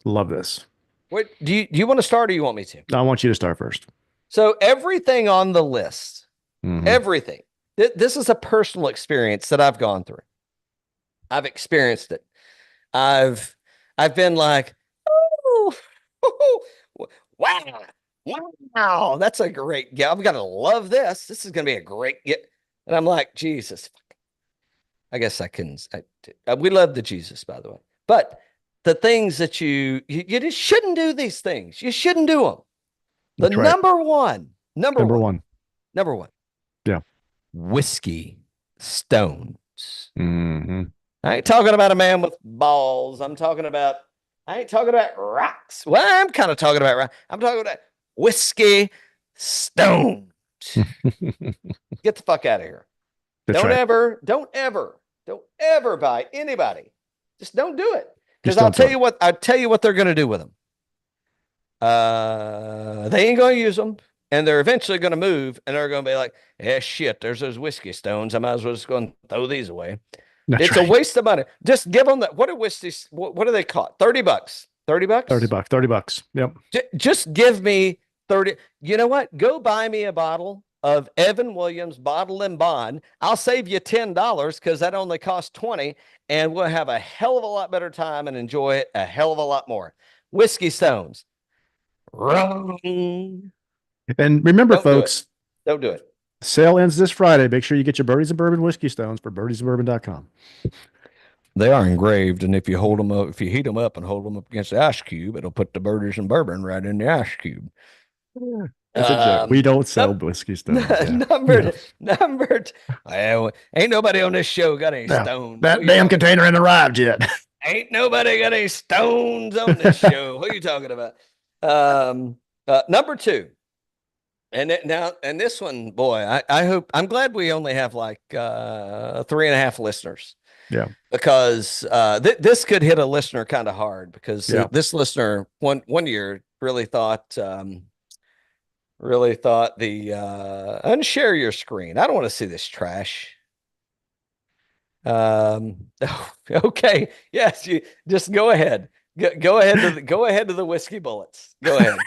Love this. What do you want to start or you want me to? I want you to start first. So everything on the list, everything. This is a personal experience that I've gone through. I've experienced it. I've been like, oh, wow, that's a great gift. I'm gonna love this. This is gonna be a great gift. And I'm like, Jesus. I guess I can. We love the Jesus, by the way, but the things that you just shouldn't do these things. You shouldn't do them. The number one. Yeah. Whiskey stones. Mm-hmm. I ain't talking about a man with balls. I ain't talking about rocks. Well, I'm kind of talking about rocks. I'm talking about whiskey stones. Get the fuck out of here. Don't ever buy anybody. Just don't do it. Because I'll tell you what they're going to do with them. They ain't going to use them, and they're eventually going to move, and they're going to be like, shit, there's those whiskey stones. I might as well just go and throw these away. It's a waste of money. Just give them that. What are whiskeys? What do they cost? $30. $30? $30. Yep. Just give me 30. You know what? Go buy me a bottle of Evan Williams Bottle and Bond. I'll save you $10 because that only costs $20, and we'll have a hell of a lot better time and enjoy it a hell of a lot more. Whiskey stones. Wrong. And remember, folks, don't do it. Sale ends this Friday. Make sure you get your Birdies and Bourbon whiskey stones for birdiesandbourbon.com. They are engraved, and if you hold them up, if you heat them up and hold them up against the ice cube, it'll put the Birdies and Bourbon right in the ice cube. That's a joke. We don't sell whiskey stones. Numbered. Well, ain't nobody on this show got any stones. That damn container ain't arrived yet. Ain't nobody got any stones on this show. What are you talking about? Number 2. And this one, boy, I hope, I'm glad we only have like 3.5 listeners. Yeah. Because this could hit a listener kind of hard, because this listener one year really thought unshare your screen. I don't want to see this trash. Okay. Yes, you just go ahead. Go ahead to the whiskey bullets. Go ahead.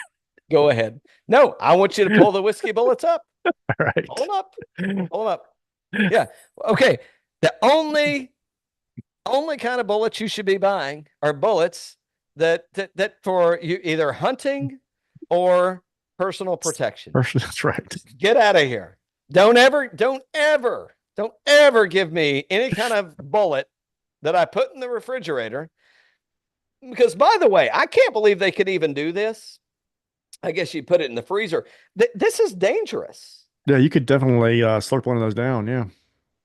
Go ahead. No, I want you to pull the whiskey bullets up. All right. Pull them up. Pull them up. Yeah. Okay. The only kind of bullets you should be buying are bullets that for you, either hunting or personal protection. That's right. Get out of here. Don't ever give me any kind of bullet that I put in the refrigerator. Because, by the way, I can't believe they could even do this. I guess you put it in the freezer. This is dangerous. Yeah, you could definitely slurp one of those down. Yeah.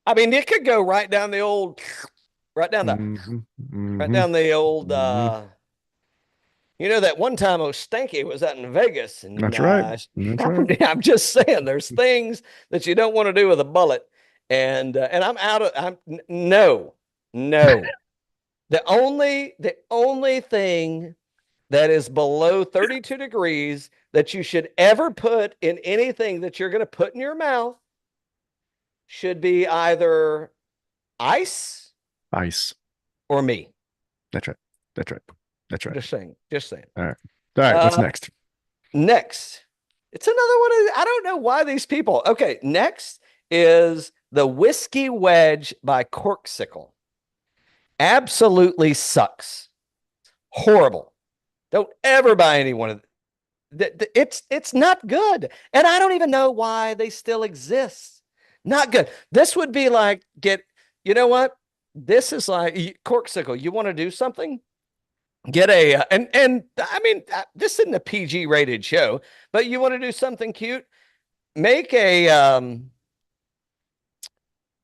I mean, it could go right down the old, right down the old, you know, that one time Stanky was out in Vegas. And That's right. That's right. I'm just saying, there's things that you don't want to do with a bullet. And no. The only thing that is below 32 degrees that you should ever put in anything that you're going to put in your mouth should be either ice or me. That's right. Just saying. All right. What's next? Next, it's another one. I don't know why these people. Okay. Next is the Whiskey Wedge by Corksicle. Absolutely sucks. Horrible. Don't ever buy any one of them. It's not good. And I don't even know why they still exist. Not good. This would be like, you know what? This is like Corksicle. You want to do something? Get and I mean, this isn't a PG rated show, but you want to do something cute? Make a,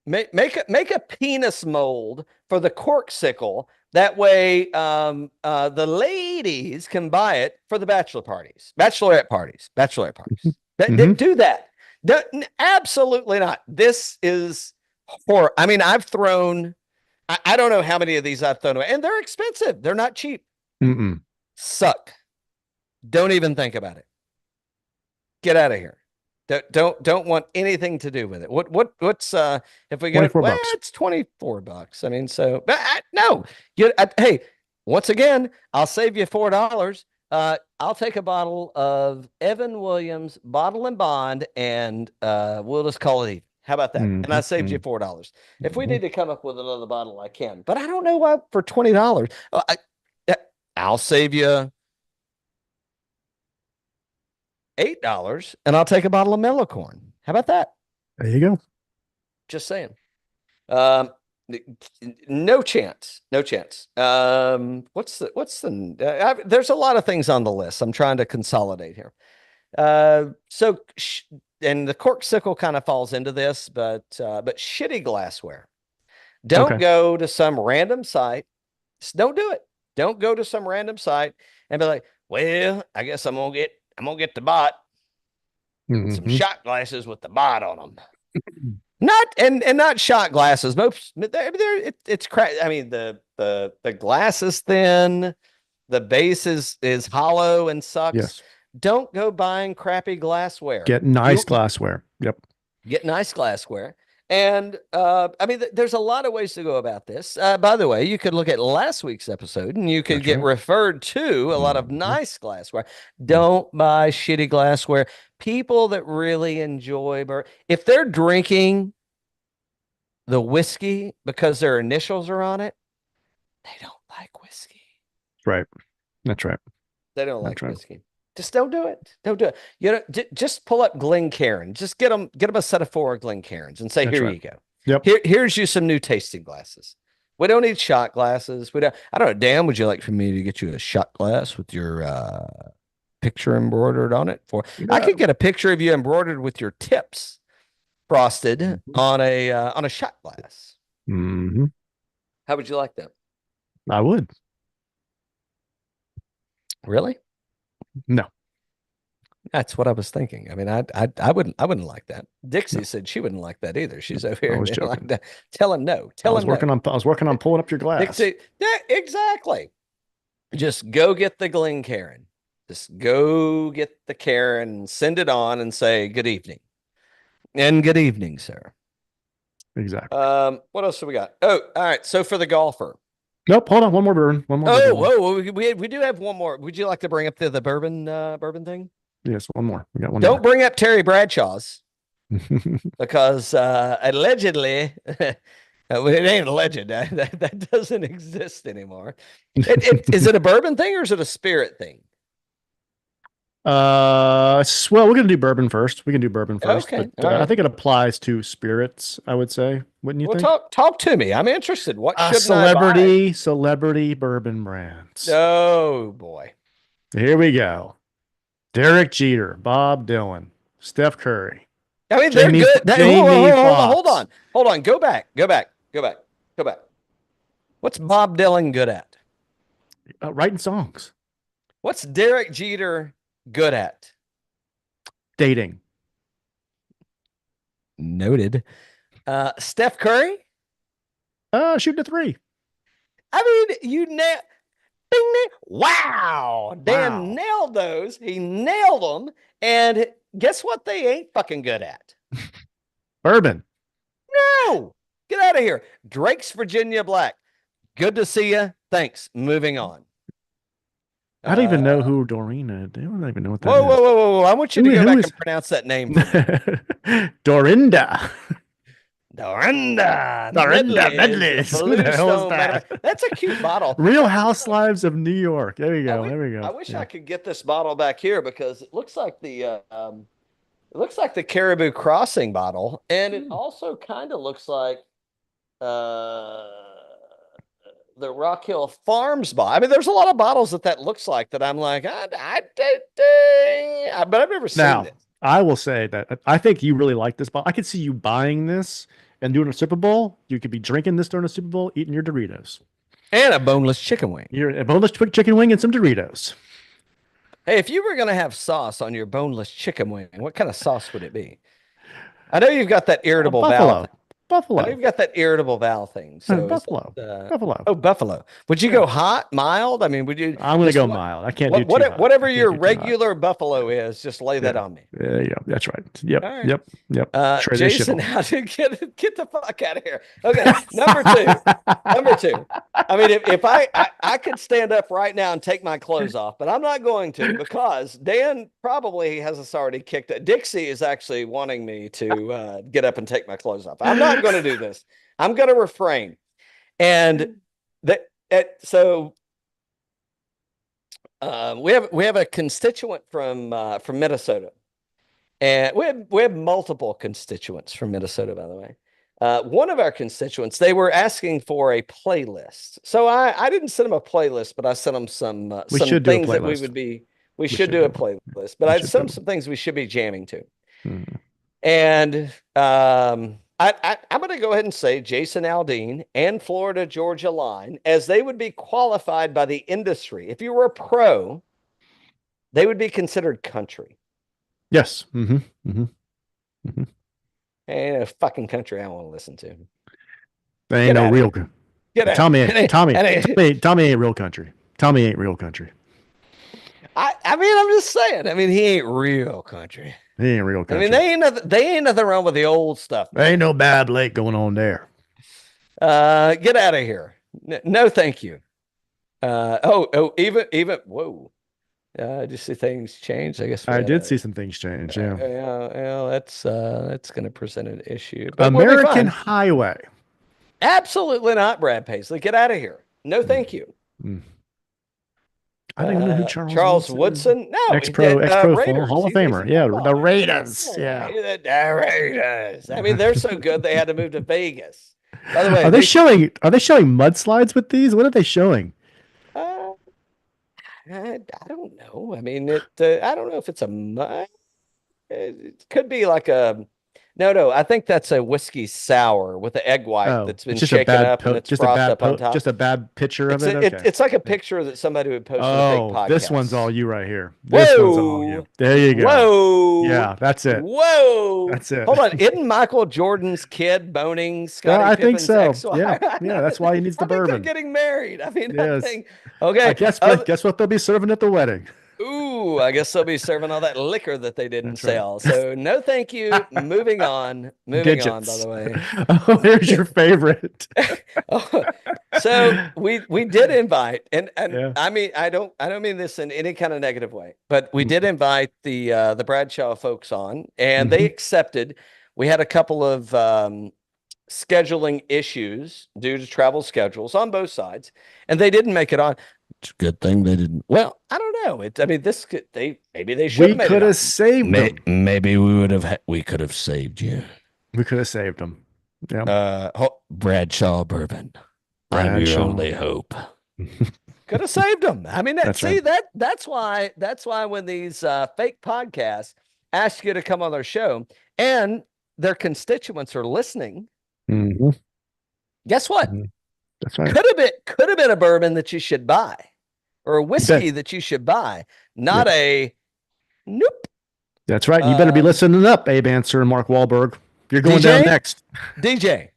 make a penis mold for the Corksicle. That way, the ladies can buy it for the bachelorette parties. Do that. Absolutely not. This is horror. I mean, I've thrown, I don't know how many of these I've thrown away, and they're expensive. They're not cheap. Suck. Don't even think about it. Get out of here. Don't want anything to do with it. What's if we get $24? It's $24. I mean, so no. Hey, once again, I'll save you $4. I'll take a bottle of Evan Williams Bottle and Bond, and we'll just call it even. How about that? And I saved you $4. If we need to come up with another bottle, I can. But I don't know why for $20. I'll save you $8, and I'll take a bottle of mellow corn. How about that? There you go. Just saying. No chance. What's the there's a lot of things on the list. I'm trying to consolidate here. So and the Corksicle kind of falls into this, but shitty glassware. Don't go to some random site. Just don't do it. Don't go to some random site and be like, well, I guess I'm gonna get the bot. Some shot glasses with the bot on them. Not shot glasses. Most it's crap. I mean, the glass is thin, the base is hollow and sucks. Yes. Don't go buying crappy glassware. Get nice glassware. Yep. Get nice glassware. And I mean, there's a lot of ways to go about this. By the way, you could look at last week's episode and you could get referred to a lot of nice glassware. Don't buy shitty glassware. People that really enjoy, if they're drinking the whiskey because their initials are on it, they don't like whiskey. Right. That's right. They don't like whiskey. Just don't do it. Don't do it. You know, just pull up Glencairn. Just get them a set of 4 Glencairns and say, here you go. Yep. Here's you some new tasting glasses. We don't need shot glasses. I don't know. Dan, would you like for me to get you a shot glass with your picture embroidered on it? I could get a picture of you embroidered with your tips frosted on a shot glass. Mm-hmm. How would you like that? I would. Really? No. That's what I was thinking. I mean, I wouldn't like that. Dixie said she wouldn't like that either. She's over I here was being like joking. that. Tell him no. Tell him no. I was working on pulling up your glass. Dixie, yeah, exactly. Just go get the Glencairn. Just go get the Karen, send it on, and say good evening. And good evening, sir. Exactly. What else do we got? Oh, all right. So for the golfer. Nope. Hold on. One more bourbon. One more. Oh, bourbon. whoa. We do have one more. Would you like to bring up the bourbon thing? Yes, one more. We got one Don't bring up Terry Bradshaw's because allegedly, it ain't alleged. That doesn't exist anymore. Is it a bourbon thing or is it a spirit thing? Well, we're gonna do bourbon first. We can do bourbon first. Okay, But, all right. I think it applies to spirits, I would say. Wouldn't you Well, think? talk to me. I'm interested. What should I Celebrity bourbon brands. buy? Oh boy. Here we go. Derek Jeter, Bob Dylan, Steph Curry. I mean, Jamie- they're good. Jamie Hold Foxx. on. Hold on. Go back. What's Bob Dylan good at? Writing songs, What's Derek Jeter good at? dating. Noted. Steph Curry? Shooting a three. I mean, you nailed. Bing, bing. Wow. Dan Wow. nailed those. He nailed them. And guess what they ain't fucking good at? Bourbon. No. Get out of here. Drake's Virginia Black. Good to see you. Thanks. Moving on. I don't even know who Dorina. I don't even know what that Whoa, whoa, whoa, whoa, whoa. I want you to Who- go who back is- and pronounce that name for me. Dorinda. Dorinda. Medleys. Who the hell is Bluestone that? Medley. That's a cute bottle. Real Housewives of New York. There you go. I There we go. I wish Yeah. I could get this bottle back here because it looks like the Caribou Crossing bottle, and it also kind of looks like the Rock Hill Farms bottle. I mean, there's a lot of bottles that looks like that. I'm like, but I've never seen Now, it. I will say that I think you really like this bottle. I could see you buying this and doing a Super Bowl. You could be drinking this during a Super Bowl, eating your Doritos. And a boneless chicken wing. You're a boneless chicken wing and some Doritos. Hey, if you were going to have sauce on your boneless chicken wing, what kind of sauce would it be? I know you've got that irritable bowel. Buffalo. I know you've got that irritable bowel thing. So Buffalo. Buffalo. Oh, buffalo. Would you go hot, mild? I mean, would you? I'm going to just go what- mild. I can't do too hot. Whatever I can't your do too hot. regular buffalo is, just lay that on me. There you go. That's right. Yep. All right. Yep. Jason, Traditional. how to get the fuck out of here? Okay, number two. I mean, if I could stand up right now and take my clothes off, but I'm not going to because Dan probably has us already kicked it. Dixie is actually wanting me to get up and take my clothes off. I'm not going to do this. I'm going to refrain. And so we have a constituent from Minnesota. And we have multiple constituents from Minnesota, by the way. One of our constituents, they were asking for a playlist. So I didn't send them a playlist, but I sent them some things that we should do a playlist. But I sent them some things we should be jamming to. And I'm going to go ahead and say Jason Aldean and Florida Georgia Line, as they would be qualified by the industry. If you were a pro, they would be considered country. Yes. Ain't a fucking country I want to listen to. They ain't no real. Tommy ain't real country. Tommy ain't real country. I mean, I'm just saying. I mean, he ain't real country. He ain't real country. I mean, they ain't nothing wrong with the old stuff. There ain't no bad lake going on there. Get out of here. No, thank you. Even whoa. Just see things change. I guess I did see some things change. Yeah. Yeah, that's going to present an issue. But American Highway. Absolutely not, Brad Paisley. Get out of here. No, thank you. I don't even know who Charles Woodson. No, ex-pro Raiders. Hall of Famer. Yeah, the Raiders. Yeah. The Raiders. I mean, they're so good they had to move to Vegas. By the way, Are they showing mudslides with these? What are they showing? I don't know. I mean, I don't know if it's a mud. It could be like a No. I think that's a whiskey sour with the egg white Oh, that's been it's just a shaken bad, up and it's just a frothed bad, up on top. just a bad picture of It's it. Okay. it's like a picture that somebody would post in a fake Oh, this one's podcast. all you right here. This one's all Whoa. you. There you go. Whoa. Yeah, that's it. Whoa. That's it. Hold on. Isn't Michael Jordan's kid boning Yeah, Scottie I think Pippen's so. ex-wife? Yeah, that's why he needs the I think bourbon. they're getting married. I mean, I Yes. think, okay. I guess what they'll be serving at the wedding. Ooh, I guess they'll be serving all that liquor that they didn't That's right. sell. So no, thank you. Moving on. Moving on, by Digits. the way. Oh, here's your favorite. So we did invite, and Yeah. I mean I don't mean this in any kind of negative way, but we did invite the Bradshaw folks on, and they accepted. We had a couple of scheduling issues due to travel schedules on both sides, and they didn't make it on. It's a good thing they didn't. Well, I don't know. I mean, maybe they should We have made could it on. have saved them. Maybe we could have saved you. We could have saved them. Yeah. Bradshaw bourbon. I'm your Bradshaw. only hope. Could have saved them. I mean, That's right. that's why when these fake podcasts ask you to come on their show and their constituents are listening, Mhm. guess what? Mhm. That's right. Could have been a bourbon that you should buy, or a whiskey that you should buy, not a nope. That's right. You better be listening up, Abe Answer and Mark Wahlberg. You're going down DJ? next. DJ,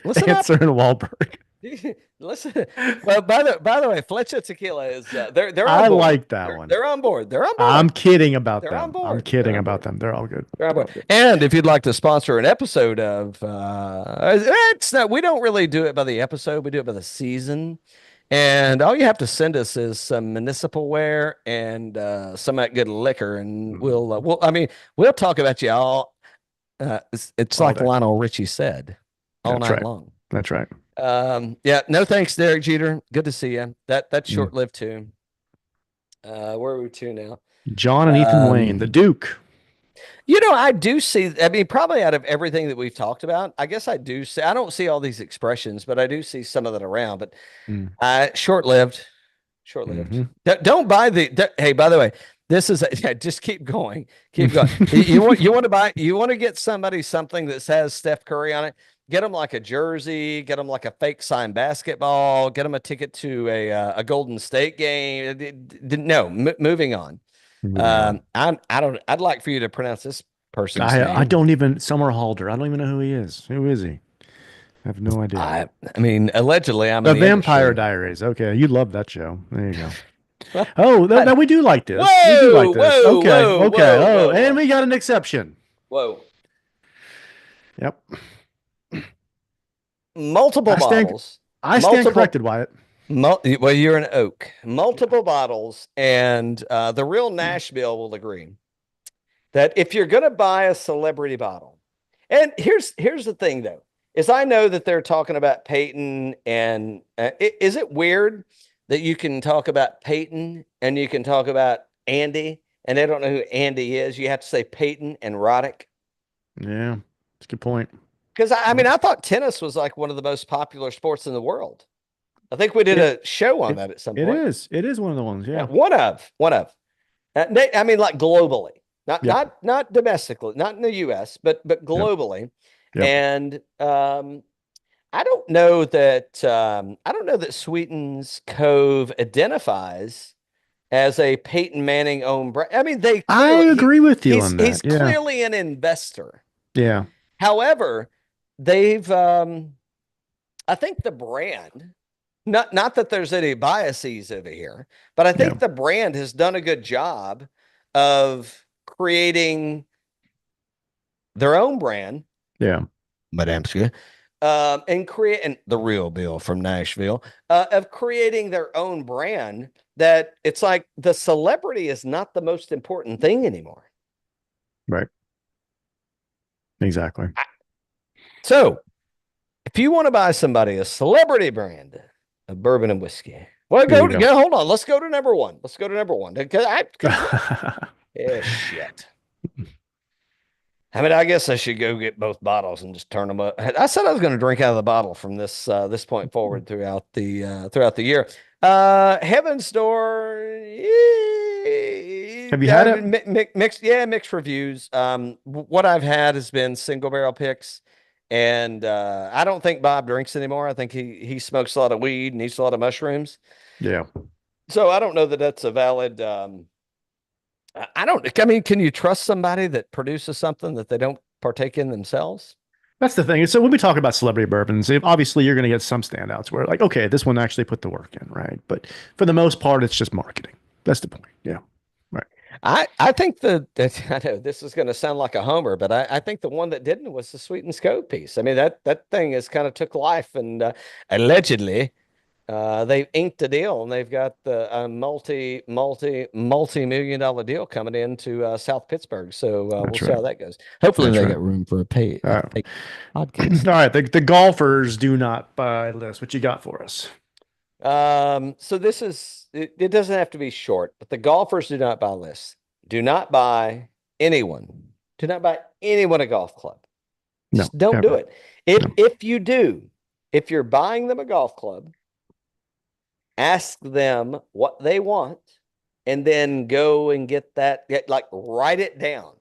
listen up. Answer and Wahlberg. Listen. Well, by the way, Fletcher Tequila is they're on I board. like that one. They're on board. They're on board. I'm kidding about They're on them. I'm board. kidding They're on about board. them. They're all good. They're on board. And if you'd like to sponsor an episode of it's not, we don't really do it by the episode, we do it by the season. And all you have to send us is some municipal wear and some of that good liquor, and we'll talk about you all. It's All like day. Lionel Richie said, all That's night right. long. That's right. Yeah, no thanks, Derek Jeter. Good to see you. That's Mm. short-lived too. Where are we to now? John and Ethan Lane, the Duke. You know, I do see, I mean, probably out of everything that we've talked about, I guess I do see, I don't see all these expressions, but I do see some of that around, but short-lived. Mhm. Don't buy hey, by the way, this is, just keep going. You want to get somebody something that says Steph Curry on it, get them like a jersey, get them like a fake signed basketball, get them a ticket to a Golden State game. No, moving on. I'd like for you to pronounce this person's name. I don't even, Summer Halder. I don't even know who he is. Who is he? I have no idea. I mean, allegedly, I'm The in the Vampire industry. Diaries. Okay, you love that show. There you go. Oh, no, we do like this. Whoa, we do like this. whoa, Okay, whoa, okay. whoa, And whoa. we got an exception. Whoa. Yep. Multiple bottles. I stand Multiple- corrected, Wyatt. Well, you're an oak. Multiple bottles, and the real Nashville will agree that if you're going to buy a celebrity bottle, and here's the thing though, is I know that they're talking about Peyton, and is it weird that you can talk about Peyton and you can talk about Andy, and they don't know who Andy is? You have to say Peyton and Roddick. Yeah, that's a good point. Because I mean, I thought tennis was like one of the most popular sports in the world. I think we did a show on that at some point. It is one of the ones. Yeah. One of. I mean, like globally, not domestically, not in the U.S., but globally. Yep. And I don't know that Sweeten's Cove identifies as a Peyton Manning owned brand. I mean, I agree with you on that. He's clearly an investor. Yeah. However, they've I think the brand, not that there's any biases over here, but I think the brand has done a good job of creating their own brand. Yeah. Madame Sue. And creating the real Bill from Nashville, of creating their own brand, that it's like the celebrity is not the most important thing anymore. Right. Exactly. So if you want to buy somebody a celebrity brand of bourbon and whiskey, well, hold on. Let's go to number one. Shit. I mean, I guess I should go get both bottles and just turn them up. I said I was going to drink out of the bottle from this point forward throughout the year. Heaven's Door, Have you had it? Mixed reviews. What I've had has been single barrel picks, and I don't think Bob drinks anymore. I think he smokes a lot of weed and eats a lot of mushrooms. Yeah. So I don't know that that's a valid. I don't. I mean, can you trust somebody that produces something that they don't partake in themselves? That's the thing. So when we talk about celebrity bourbons, obviously you're going to get some standouts where like, okay, this one actually put the work in, right? But for the most part, it's just marketing. That's the point. Yeah. Right. I think that I know this is going to sound like a homer, but I think the one that didn't was the Sweet and Scope piece. I mean that thing has kind of took life, and allegedly they've inked a deal, and they've got the multi-million-dollar deal coming into South Pittsburgh. So we'll see how that goes. Hopefully That's they right. got room for a pay podcast. All right. The golfers do not buy this. What you got for us? So this is it doesn't have to be short, but the golfers do not buy lists. Do not buy anyone. Do not buy anyone a golf club. Just don't do it. If you do, if you're buying them a golf club, ask them what they want, and then go and get that. Write it down.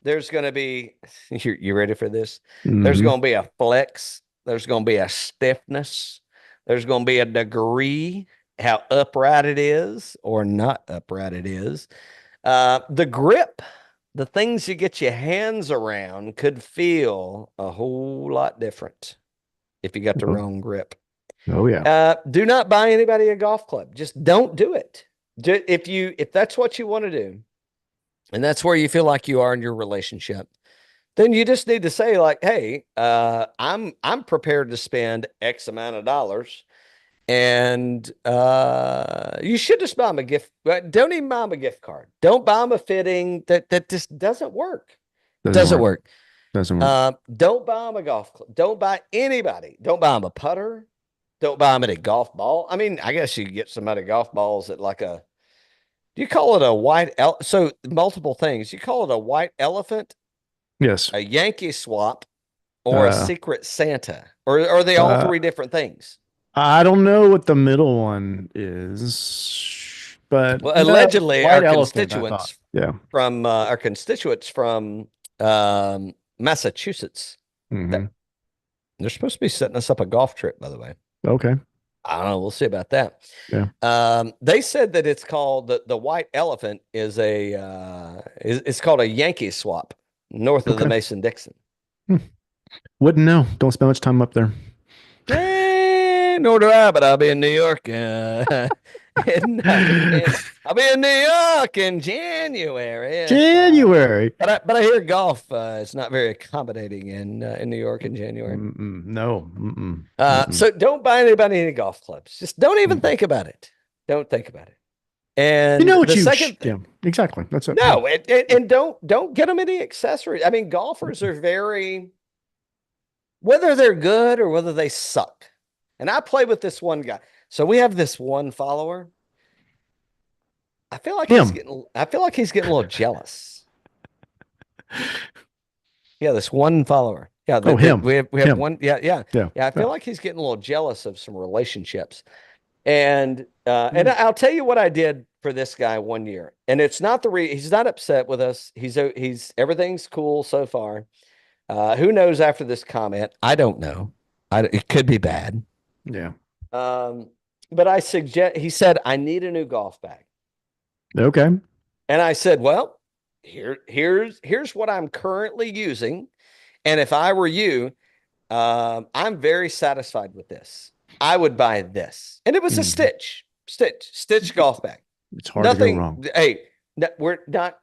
There's going to be. You ready for this? There's going to be a flex. There's going to be a stiffness. There's going to be a degree, how upright it is or not upright it is. The grip, the things you get your hands around could feel a whole lot different if you got the wrong grip. Oh, yeah. Do not buy anybody a golf club. Just don't do it. If that's what you want to do, and that's where you feel like you are in your relationship, then you just need to say like, hey, I'm prepared to spend X amount of dollars, and you should just buy them a gift. Don't even buy them a gift card. Don't buy them a fitting that just doesn't work. Doesn't work. Doesn't work. Don't buy them a golf club. Don't buy anybody. Don't buy them a putter. Don't buy them at a golf ball. I mean, I guess you could get some other golf balls at like a. Do you call it a white? So multiple things. You call it a white elephant. Yes. A Yankee swap or a Secret Santa, or are they all three different things? I don't know what the middle one is, but allegedly white our elephant, constituents from Massachusetts. They're supposed to be setting us up a golf trip, by the way. Okay. I don't know. We'll see about that. Yeah. They said that it's called the white elephant is it's called a Yankee swap north of the Mason-Dixon. Wouldn't know. Don't spend much time up there. Nor do I, but I'll be in New York. I'll be in New York in January. January. But I hear golf is not very accommodating in New York in January. No. So don't buy anybody any golf clubs. Just don't even think about it. Don't think about it. And you know what yeah, exactly. That's it. No, and don't get them any accessories. I mean, golfers are very, whether they're good or whether they suck. And I play with this one guy. So we have this one follower. I feel like he's getting a little jealous. Yeah, this one follower. Yeah, him. We have him. one. Yeah. I feel like he's getting a little jealous of some relationships. And I'll tell you what I did for this guy one year. And it's not he's not upset with us. He's everything's cool so far. Who knows after this comment? I don't know. It could be bad. Yeah. But he said, I need a new golf bag. Okay. And I said, well, here's what I'm currently using. And if I were you, I'm very satisfied with this. I would buy this. And it was a Stitch golf bag. It's hard to go wrong. Hey, we're not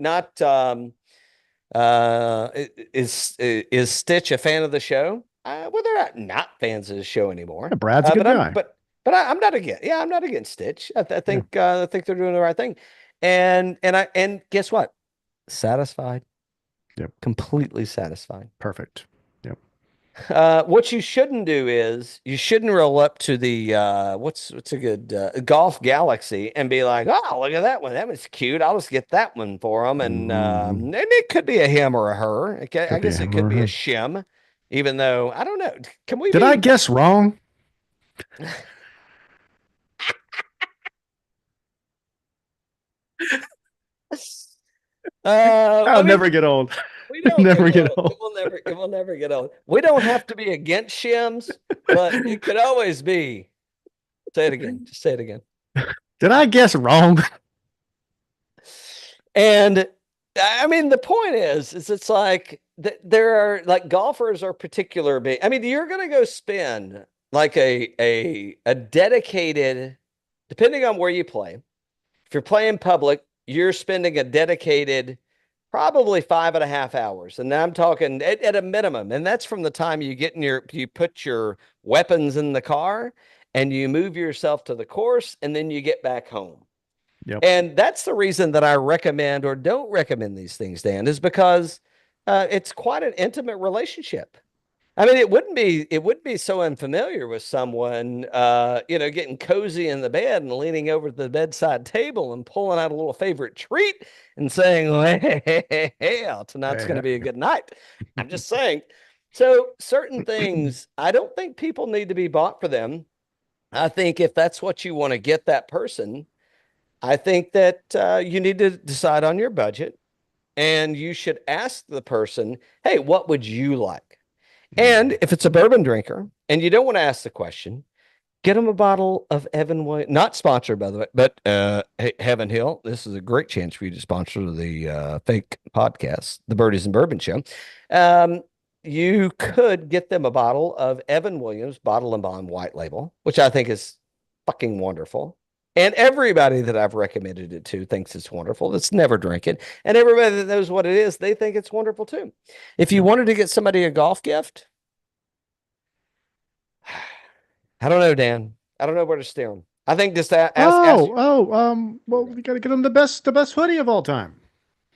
is Stitch a fan of the show? Well, they're not fans of the show anymore. Yeah, Brad's a good guy. But I'm not against. Yeah, I'm not against Stitch. I think they're doing the right thing. And guess what? Satisfied. Yep. Completely satisfied. Perfect. Yep. What you shouldn't do is you shouldn't roll up to the what's a good Golf Galaxy and be like, oh, look at that one. That was cute. I'll just get that one for them. And it could be a him or a her. Okay, I guess it could be a shim. Even though I don't know. Did I guess wrong? I'll never get old. We don't Never it get will, old. It will never get old. We don't have to be against shims, but it could always be. Say it again. Just say it again. Did I guess wrong? And I mean, the point is it's like there are like golfers are particular. I mean, you're going to go spend like a dedicated, depending on where you play. If you're playing public, you're spending a dedicated probably 5.5 hours. And I'm talking at a minimum. And that's from the time you get in you put your weapons in the car and you move yourself to the course and then you get back home. Yep. And that's the reason that I recommend or don't recommend these things, Dan, is because it's quite an intimate relationship. I mean, it wouldn't be so unfamiliar with someone, getting cozy in the bed and leaning over to the bedside table and pulling out a little favorite treat and saying, well, hey, tonight's going to be a good night. I'm just saying. So certain things, I don't think people need to be bought for them. I think if that's what you want to get that person, I think that you need to decide on your budget and you should ask the person, hey, what would you like? And if it's a bourbon drinker and you don't want to ask the question, get them a bottle of Evan Williams, not sponsored by the way, but hey, Heaven Hill. This is a great chance for you to sponsor the fake podcast, the Birdies and Bourbon Show. You could get them a bottle of Evan Williams Bottle and Bond White Label, which I think is fucking wonderful. And everybody that I've recommended it to thinks it's wonderful. That's never drink it. And everybody that knows what it is, they think it's wonderful too. If you wanted to get somebody a golf gift, I don't know, Dan. I don't know where to steer them. I think just ask. Well, we got to get them the best hoodie of all time.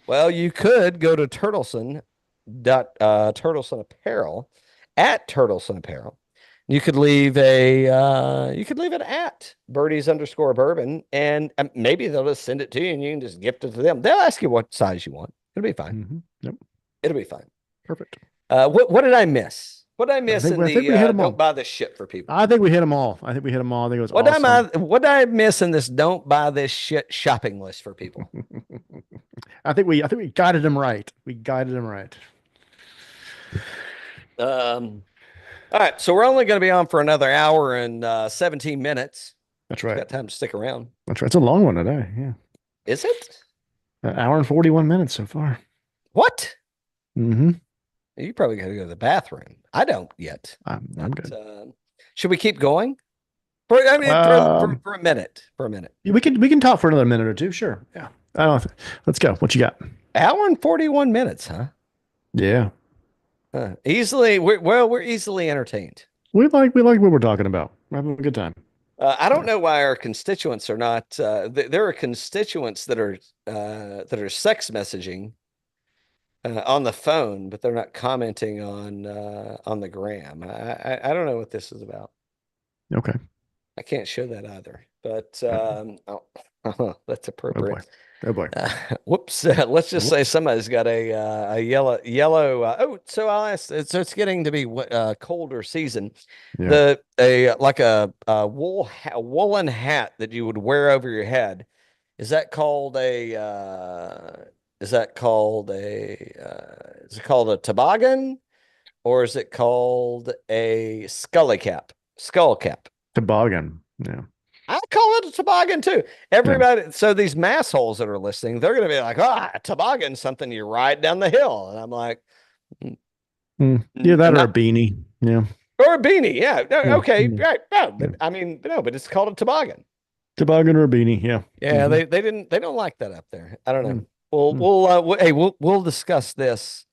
Well, you could go to Turtleson Apparel at Turtleson Apparel. You could leave it at Birdies_Bourbon, and maybe they'll just send it to you and you can just gift it to them. They'll ask you what size you want. It'll be fine. Mm-hmm. Yep. It'll be fine. Perfect. What did I miss? What did I miss I think we hit them all. don't buy this shit for people? I think we hit them all. I think it was What awesome. what did I miss in this don't buy this shit shopping list for people? I think we guided them right. We guided them right. All right, so we're only going to be on for another hour and 17 minutes. That's right. Got time to stick around. That's right. It's a long one today. Yeah. Is it? An hour and 41 minutes so far. What? Mm-hmm. You probably got to go to the bathroom. I don't yet. I'm good. Should we keep going? For a minute. For a minute. We can talk for another minute or two. Sure. Yeah. Let's go. What you got? Hour and 41 minutes, huh? Yeah. We're easily entertained. We like what we're talking about. We're having a good time. I don't know why our constituents are not. There are constituents that are sex messaging on the phone, but they're not commenting on the gram. I don't know what this is about. Okay. I can't show that either. But that's appropriate. Oh boy. Whoops. Let's just say somebody's got a yellow. So I'll ask. So it's getting to be colder season. Yeah. A woolen hat that you would wear over your head. Is that called a? Is it called a toboggan, or is it called a skull cap? Toboggan. Yeah. I call it a toboggan too. Everybody, yeah. So these massholes that are listening, they're going to be like, a toboggan's something you ride down the hill. And I'm like, yeah, that or a beanie. Yeah. Or a beanie. Yeah. No, okay. Right. No, but I mean, no, but it's called a toboggan. Toboggan or a beanie. Yeah. Yeah. They don't like that up there. I don't know. We'll discuss this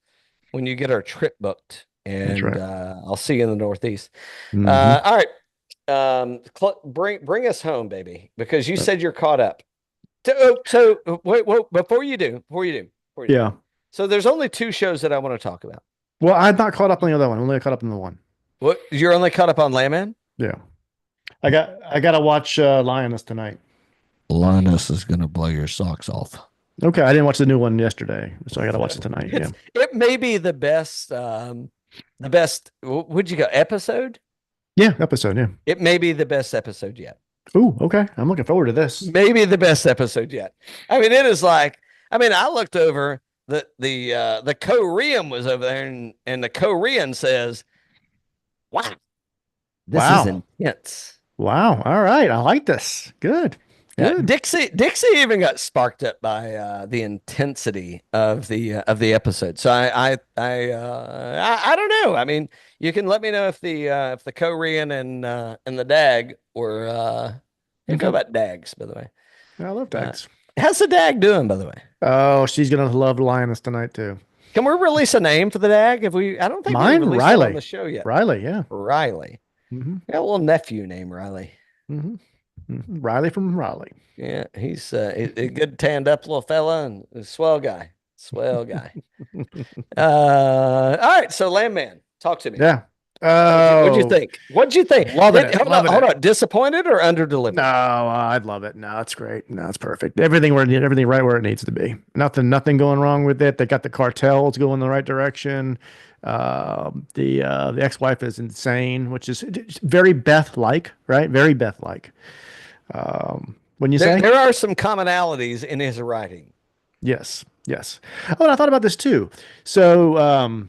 when you get our trip booked, and right. I'll see you in the Northeast. Mm-hmm. All right. Bring us home, baby, because you said you're caught up. So wait, before you do. Yeah. So there's only 2 shows that I want to talk about. Well, I'm not caught up on the other one. I'm only caught up on the one. What? You're only caught up on Landman? Yeah. I got to watch Lioness tonight. Lioness is gonna blow your socks off. Okay, I didn't watch the new one yesterday, so I got to watch it tonight. Yeah. It may be the best. Would you go episode? Yeah, episode, yeah. It may be the best episode yet. Ooh, okay. I'm looking forward to this. Maybe the best episode yet. I mean, it is like, I looked over the Korean was over there, and the Korean says, "Wow, this is Wow. intense." Wow. All right. I like this. Good. Yeah, Good. Dixie even got sparked up by the intensity of the episode. So I don't know. I mean, you can let me know if the Korean and the Dag were how you feel about Dags, by the way. I love Dax. How's the Dag doing, by the way? Oh, she's gonna love Lioness tonight too. Can we release a name for the Dag? I don't think we Mine, released it Riley. on the show yet. Riley, yeah. Riley. Mm-hmm. Got a little nephew named Riley. Mm-hmm. Mm-hmm. Riley from Raleigh. Yeah, he's a good tanned up little fella and a swell guy. Swell guy. All right, so Landman, talk to me. Yeah. What'd you think? What'd you think? Loving it. Hold on. Disappointed or underdelivered? No, I'd love it. No, it's great. No, it's perfect. Everything right where it needs to be. Nothing going wrong with it. They got the cartels going in the right direction. The ex-wife is insane, which is very Beth-like, right? Very Beth-like. When you say there are some commonalities in his writing. yes. Oh, and I thought about this too. So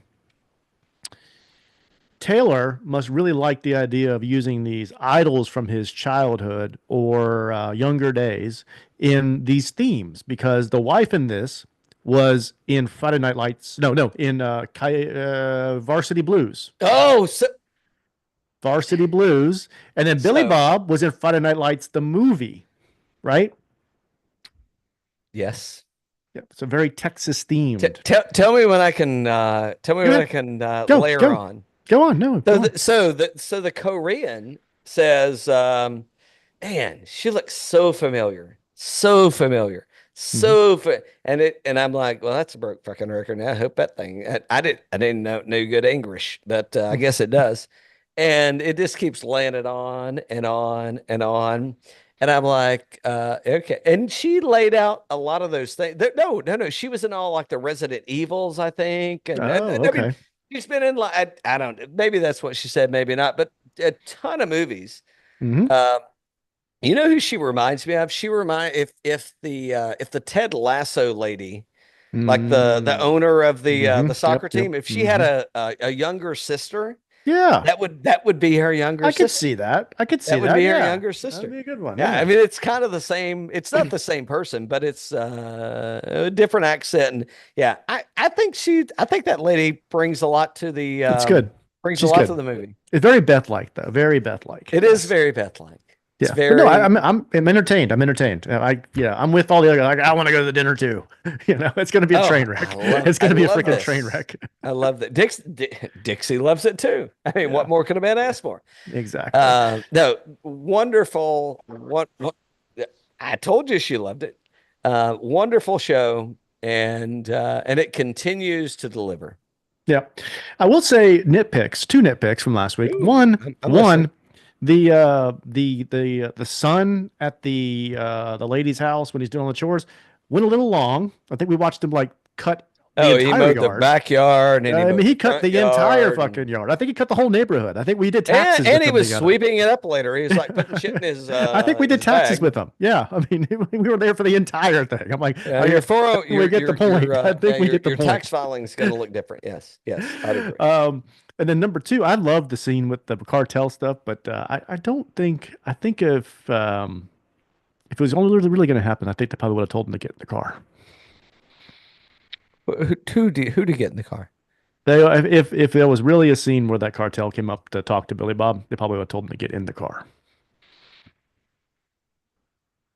Taylor must really like the idea of using these idols from his childhood or younger days in these themes, because the wife in this was in Friday Night Lights. No, in Varsity Blues. Oh, so Varsity Blues. And then Billy So- Bob was in Friday Night Lights, the movie, right? yes. Yep. So very Texas themed. Tell me when I can layer go. on. Go on. No. Go on. So the Korean says, man, she looks so familiar. So familiar. And I'm like, well, that's a broke fucking record. Now I hope that thing. I didn't know good English, but I guess it does. And it just keeps laying it on and on and on. And I'm like, okay. And she laid out a lot of those things. No. She was in all like the Resident Evils, I think. And I mean, okay. she's been in like I don't. Maybe that's what she said. Maybe not. But a ton of movies. Mhm. You know who she reminds me of? If the Ted Lasso lady, like the owner of the soccer team, if she had a younger sister, yeah, that would be her younger I sister. could see that. That would be her yeah. younger sister. That'd be a good one. Yeah, I mean it's kind of the same. It's not the same person, but it's a different accent. And yeah, I think that lady brings a lot to the. It's good. Brings She's a lot good. to the movie. It's very Beth-like, though. Very Beth-like. It is very Beth-like. It's Yeah. very. But no, I'm entertained. I'm entertained. I'm with all the other. Like, I want to go to the dinner too. It's going to be a train wreck. It's going to be a freaking train wreck. I love that. Dixie loves it too. I mean, what more could a man ask for? Exactly. No, wonderful. What? I told you she loved it. Wonderful show, and it continues to deliver. Yeah, I will say two nitpicks from last week. Ooh, One, I'm listening. the son at the lady's house when he's doing all the chores went a little long. I think we watched him like cut the He entire mowed yard. the backyard, and I mean, he mowed cut the front entire yard, fucking yard. I think he cut the whole neighborhood. I think we did taxes. and with he him was together. sweeping it up later. He was like putting shit in his. I think we did his taxes bag. with him. Yeah, I mean, we were there for the entire thing. I'm like, Yeah, your we get the point. I think we get the your point. tax filing is going to look different. Yes, I agree. And then number two, I love the scene with the cartel stuff, but I don't think. I think if it was only really going to happen, I think they probably would have told him to get in the car. Who to get in the car? If there was really a scene where that cartel came up to talk to Billy Bob, they probably would have told him to get in the car.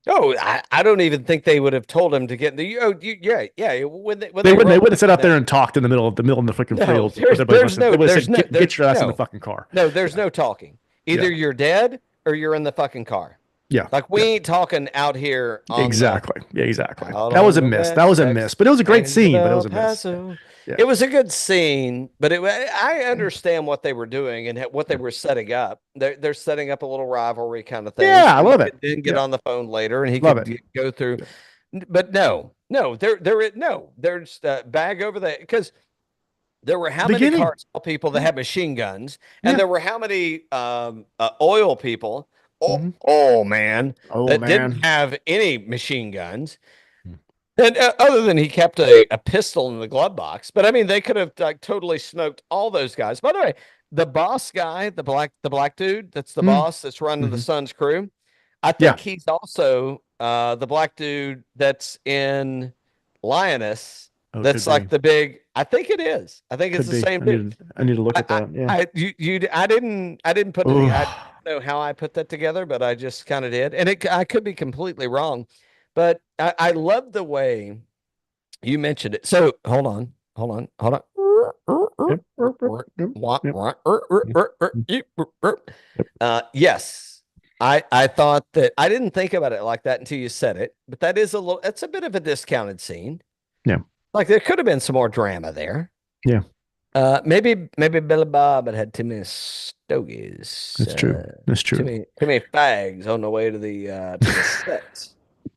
Oh, I don't even think they would have told him to get in the. Oh, yeah. When They would have sat out there and talked in the middle of the freaking No, field. there's no- Get your ass in no. the fucking car. No, there's no talking. Either Yeah. you're dead or you're in the fucking car. Yeah, Like we ain't talking out here. On exactly. Yeah, exactly. Out That was a on the miss. west That was a Texas miss. But it was a great plains of scene. But it El was a miss. Paso. Yeah. It was a good scene, but I understand what they were doing and what they were setting up. They're setting up a little rivalry kind of thing. Yeah, I love it. Then get on the phone later, and he Love could go through. But no, there's bag over there because there were how many cartel people that had machine guns, and there were how many oil people. Oh man, Oh that man. didn't have any machine guns. And other than he kept a pistol in the glove box, but I mean, they could have like totally smoked all those guys. By the way, the boss guy, the black dude, that's the Mm. boss that's running the Mhm. Suns crew. I Yeah. think he's also the black dude that's in Lioness. Oh, That's could like be. the big. I think it is. I think it's Could the be. same dude. I need to look I, at that. Yeah. I didn't put it. Oh, I don't know how I put that together, but I just kind of did, and I could be completely wrong, but I love the way you mentioned it. So hold on. yep, yep, yep, yep. Yes, I thought that I didn't think about it like that until you said it, but that is it's a bit of a discounted scene. Yeah. Like there could have been some more drama there. Yeah. Maybe Billy Bob had too many stogies. That's true. That's Too true. many fags on the way to the set.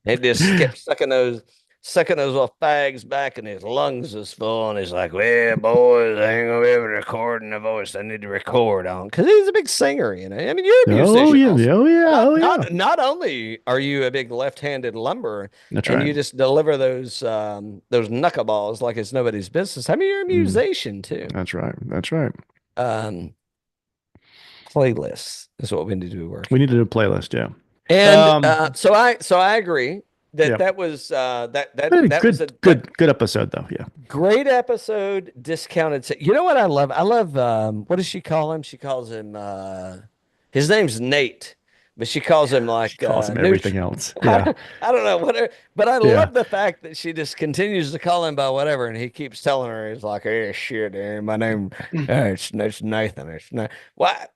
They just kept sucking those little fags back, and his lungs was full. And he's like, "Well, boys, I ain't gonna be able to record in the voice I need to record on," because he's a big singer. You know, I mean, you're a musician. Oh yeah. Also. Oh yeah. Oh yeah. Not only are you a big left-handed lumber, That's and right. you just deliver those knuckleballs like it's nobody's business. I mean, you're a musician too. That's right. That's right. Playlists is what we need to do work. We need to do a playlist. Yeah. And so I agree that Yeah. that was that Good, was a good episode though. Yeah. great episode. Discounted. You know what I love? I love what does she call him? She calls him his name's Nate, but she calls him like Calls him everything else. Yeah. I don't know whatever, but I Yeah. love the fact that she just continues to call him by whatever, and he keeps telling her he's like, "Hey, shit, my name, it's Nathan, it's not why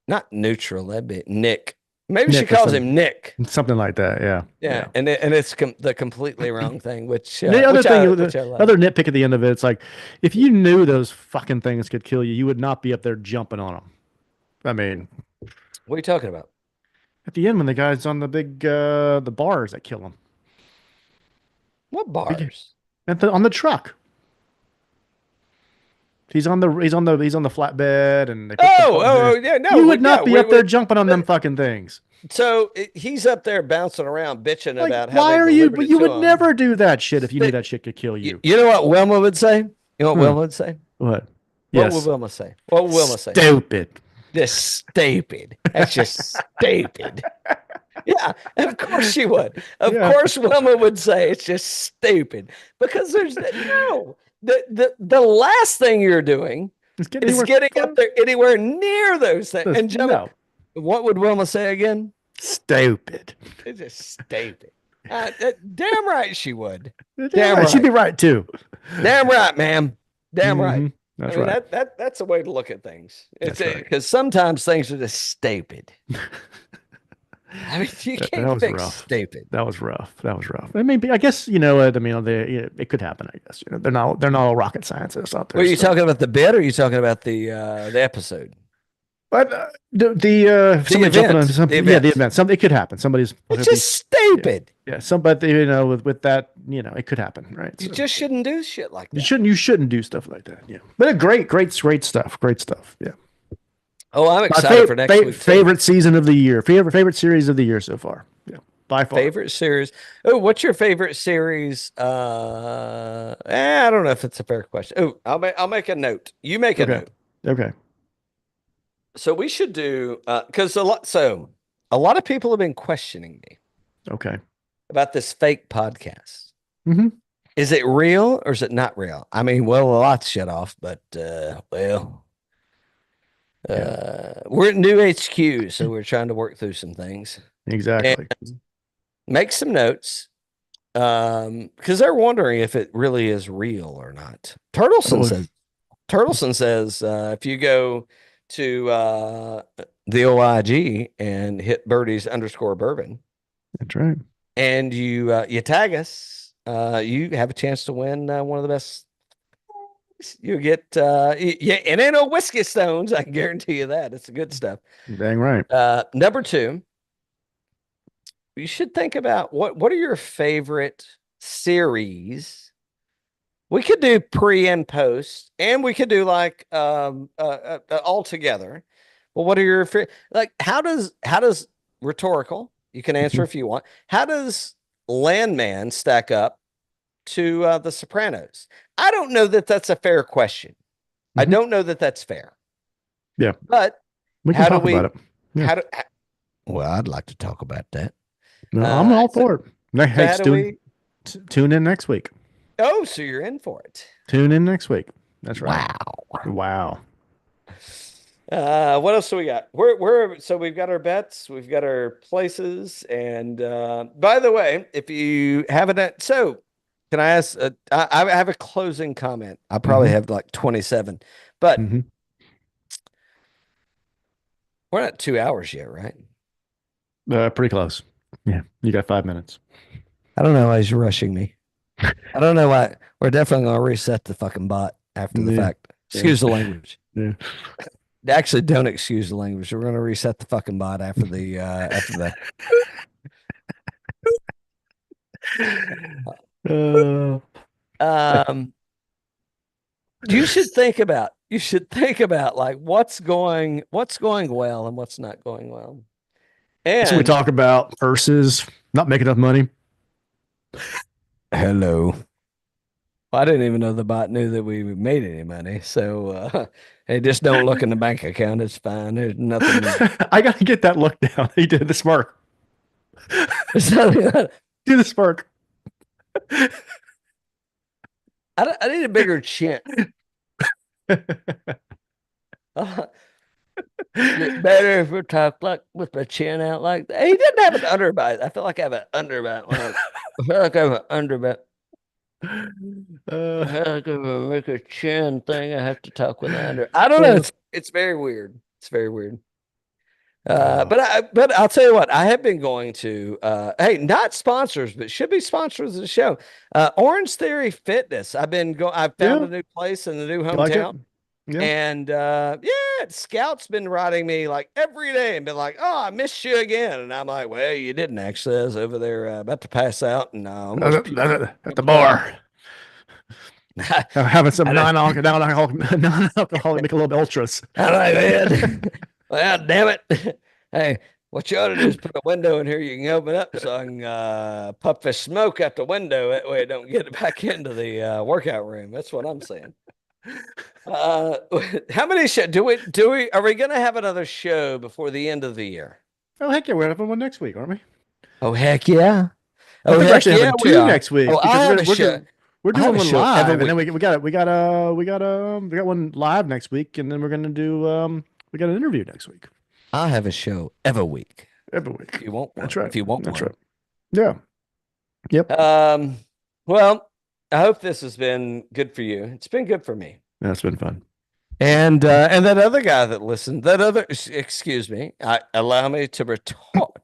not neutral. That'd be Nick. Maybe she Nick or calls something. him Nick. Something like that. Yeah. Yeah, and it's the completely wrong thing. Which The other which thing, which I love. other nitpick at the end of it, it's like if you knew those fucking things could kill you, you would not be up there jumping on them. I mean, What are you talking about? at the end when the guy's on the big the bars that kill him What bars? on the truck. He's on the flatbed and they put Yeah, no, you would not be up there jumping on them fucking things. So he's up there bouncing around, bitching Like, about how why they are you? delivered But it you to would him. never do that shit if you knew that shit could kill you. You know what Wilma would say? You know what Hmm. Wilma would say? What? What Yes. would Wilma say? What would Wilma say? Stupid. Just stupid. That's just stupid. Yeah, of course she would. Of Yeah. course, Wilma would say it's just stupid because there's no the last thing you're doing It's is getting up there anywhere near those things. And Joe, no. what would Wilma say again? Stupid. It's just stupid. Damn right she would. Damn right. She'd be right too. Damn right, ma'am. Damn right. Mhm. That's I mean, right. that's a way to look at things. It's That's right. because sometimes things are just stupid. I mean, you That can't was fix rough. stupid. That was rough. That was rough. I mean, I guess you know what I mean. It could happen. I guess they're not all rocket scientists out there. Were you so. talking about the bit, or are you talking about the episode? But somebody jumping on event. something. The Yeah, the event. event. Something it could happen. Somebody's It's just stupid. yeah. Somebody with that it could happen, right? You So, just shouldn't do shit like that. you shouldn't do stuff like that. Yeah, but great stuff. Great stuff. Yeah. Oh, I'm My excited for next week. too. favorite season of the year. Favorite series of the year so far. Yeah, by far. Favorite series. Oh, what's your favorite series? I don't know if it's a fair question. Oh, I'll make a note. You make a note. Okay. So we should do because a lot of people have been questioning me Okay. about this fake podcast. Mm-hmm. Is it real or is it not real? I mean, well, a lot's shut off, but we're at new HQ, so we're trying to work through some things. Exactly. Make some notes because they're wondering if it really is real or not. Turtleson says if you go to the OIG and hit Birdie's _bourbon, That's right. and you tag us, you have a chance to win one of the best. You get it ain't no whiskey stones. I can guarantee you that. It's the good stuff. Dang right. Number 2, you should think about what are your favorite series. We could do pre and post, and we could do like all together. Well, what are your how does rhetorical? You can answer if you want. How does Landman stack up to The Sopranos? I don't know that that's a fair question. I Mhm. don't know that that's fair. Yeah. But We can how do talk we- about it. Yeah. how do well, I'd like to talk about that. No, I'm all so- for it. Hey, So how do tune in next week. Oh, so you're in for it. Tune in next week. That's right. Wow. Wow. What else do we got? So we've got our bets, we've got our places, and by the way, if you haven't, so can I ask? I have a closing comment. I probably have like 27, but Mhm. we're not 2 hours yet, right? Pretty close. Yeah. You got 5 minutes. I don't know why he's rushing me. I don't know why. We're definitely gonna reset the fucking bot after the Yeah. fact. Excuse the language. Yeah. Actually, don't excuse the language. We're gonna reset the fucking bot after the Uh, you should think about like what's going well and what's not going well. And so we talk about purses, not making enough money. hello. I didn't even know the bot knew that we made any money. So hey, just don't look in the bank account. It's fine. There's nothing. I got to get that look down. He did the smirk. There's nothing. Do the smirk. I need a bigger chin. It's better if we talk like with my chin out like that. He didn't have an underbite. I feel like I have an underbite. I feel like I have an underbite. I feel like if I make a chin thing, I have to talk with an under. I don't know. It's very weird. It's very weird. But I'll tell you what, I have been going to hey, not sponsors, but should be sponsors of the show. Orange Theory Fitness. I've found a new place in the new You like it? hometown. Yeah. And Scout's been writing me like every day and been like, "Oh, I missed you again." And I'm like, "Well, you didn't actually. I was over there about to pass out and At the bar. Having some non-alcoholic Michelob Ultras. I'm like, man, well, damn it. Hey, what you ought to do is put a window in here you can open up so I can puff the smoke out the window. That way it don't get back into the workout room. That's what I'm saying. How many shows do we are we gonna have another show before the end of the year? Oh, heck yeah, we're having one next week, aren't we? Oh, heck yeah. I think we're heck actually having we two are. next week. Oh, I have a we're show. We're I have doing a one show live, every and then we got one live next week, and then we're gonna do we got an interview next week. I have a show every week. Every week. If you want one. That's right. If you want That's one. right. Yeah. Yep. Well, I hope this has been good for you. It's been good for me. That's been fun. And that other guy that listened, excuse me, allow me to retort.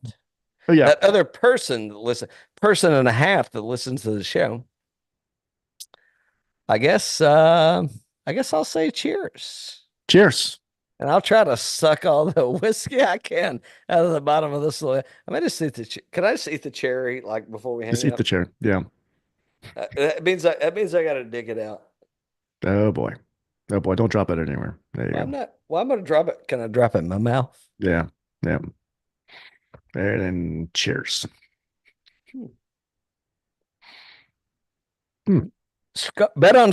Oh yeah. That other person and a half that listens to the show. I guess I'll say cheers. Cheers. And I'll try to suck all the whiskey I can out of the bottom of this little. I might just eat can I just eat the cherry like before we hang Just up? eat the chair. Yeah. That means I got to dig it out. Oh boy. Oh boy. Don't drop it anywhere. There you go. I'm going to drop it. Can I drop it in my mouth? Yeah. Yeah. And then cheers. Bet on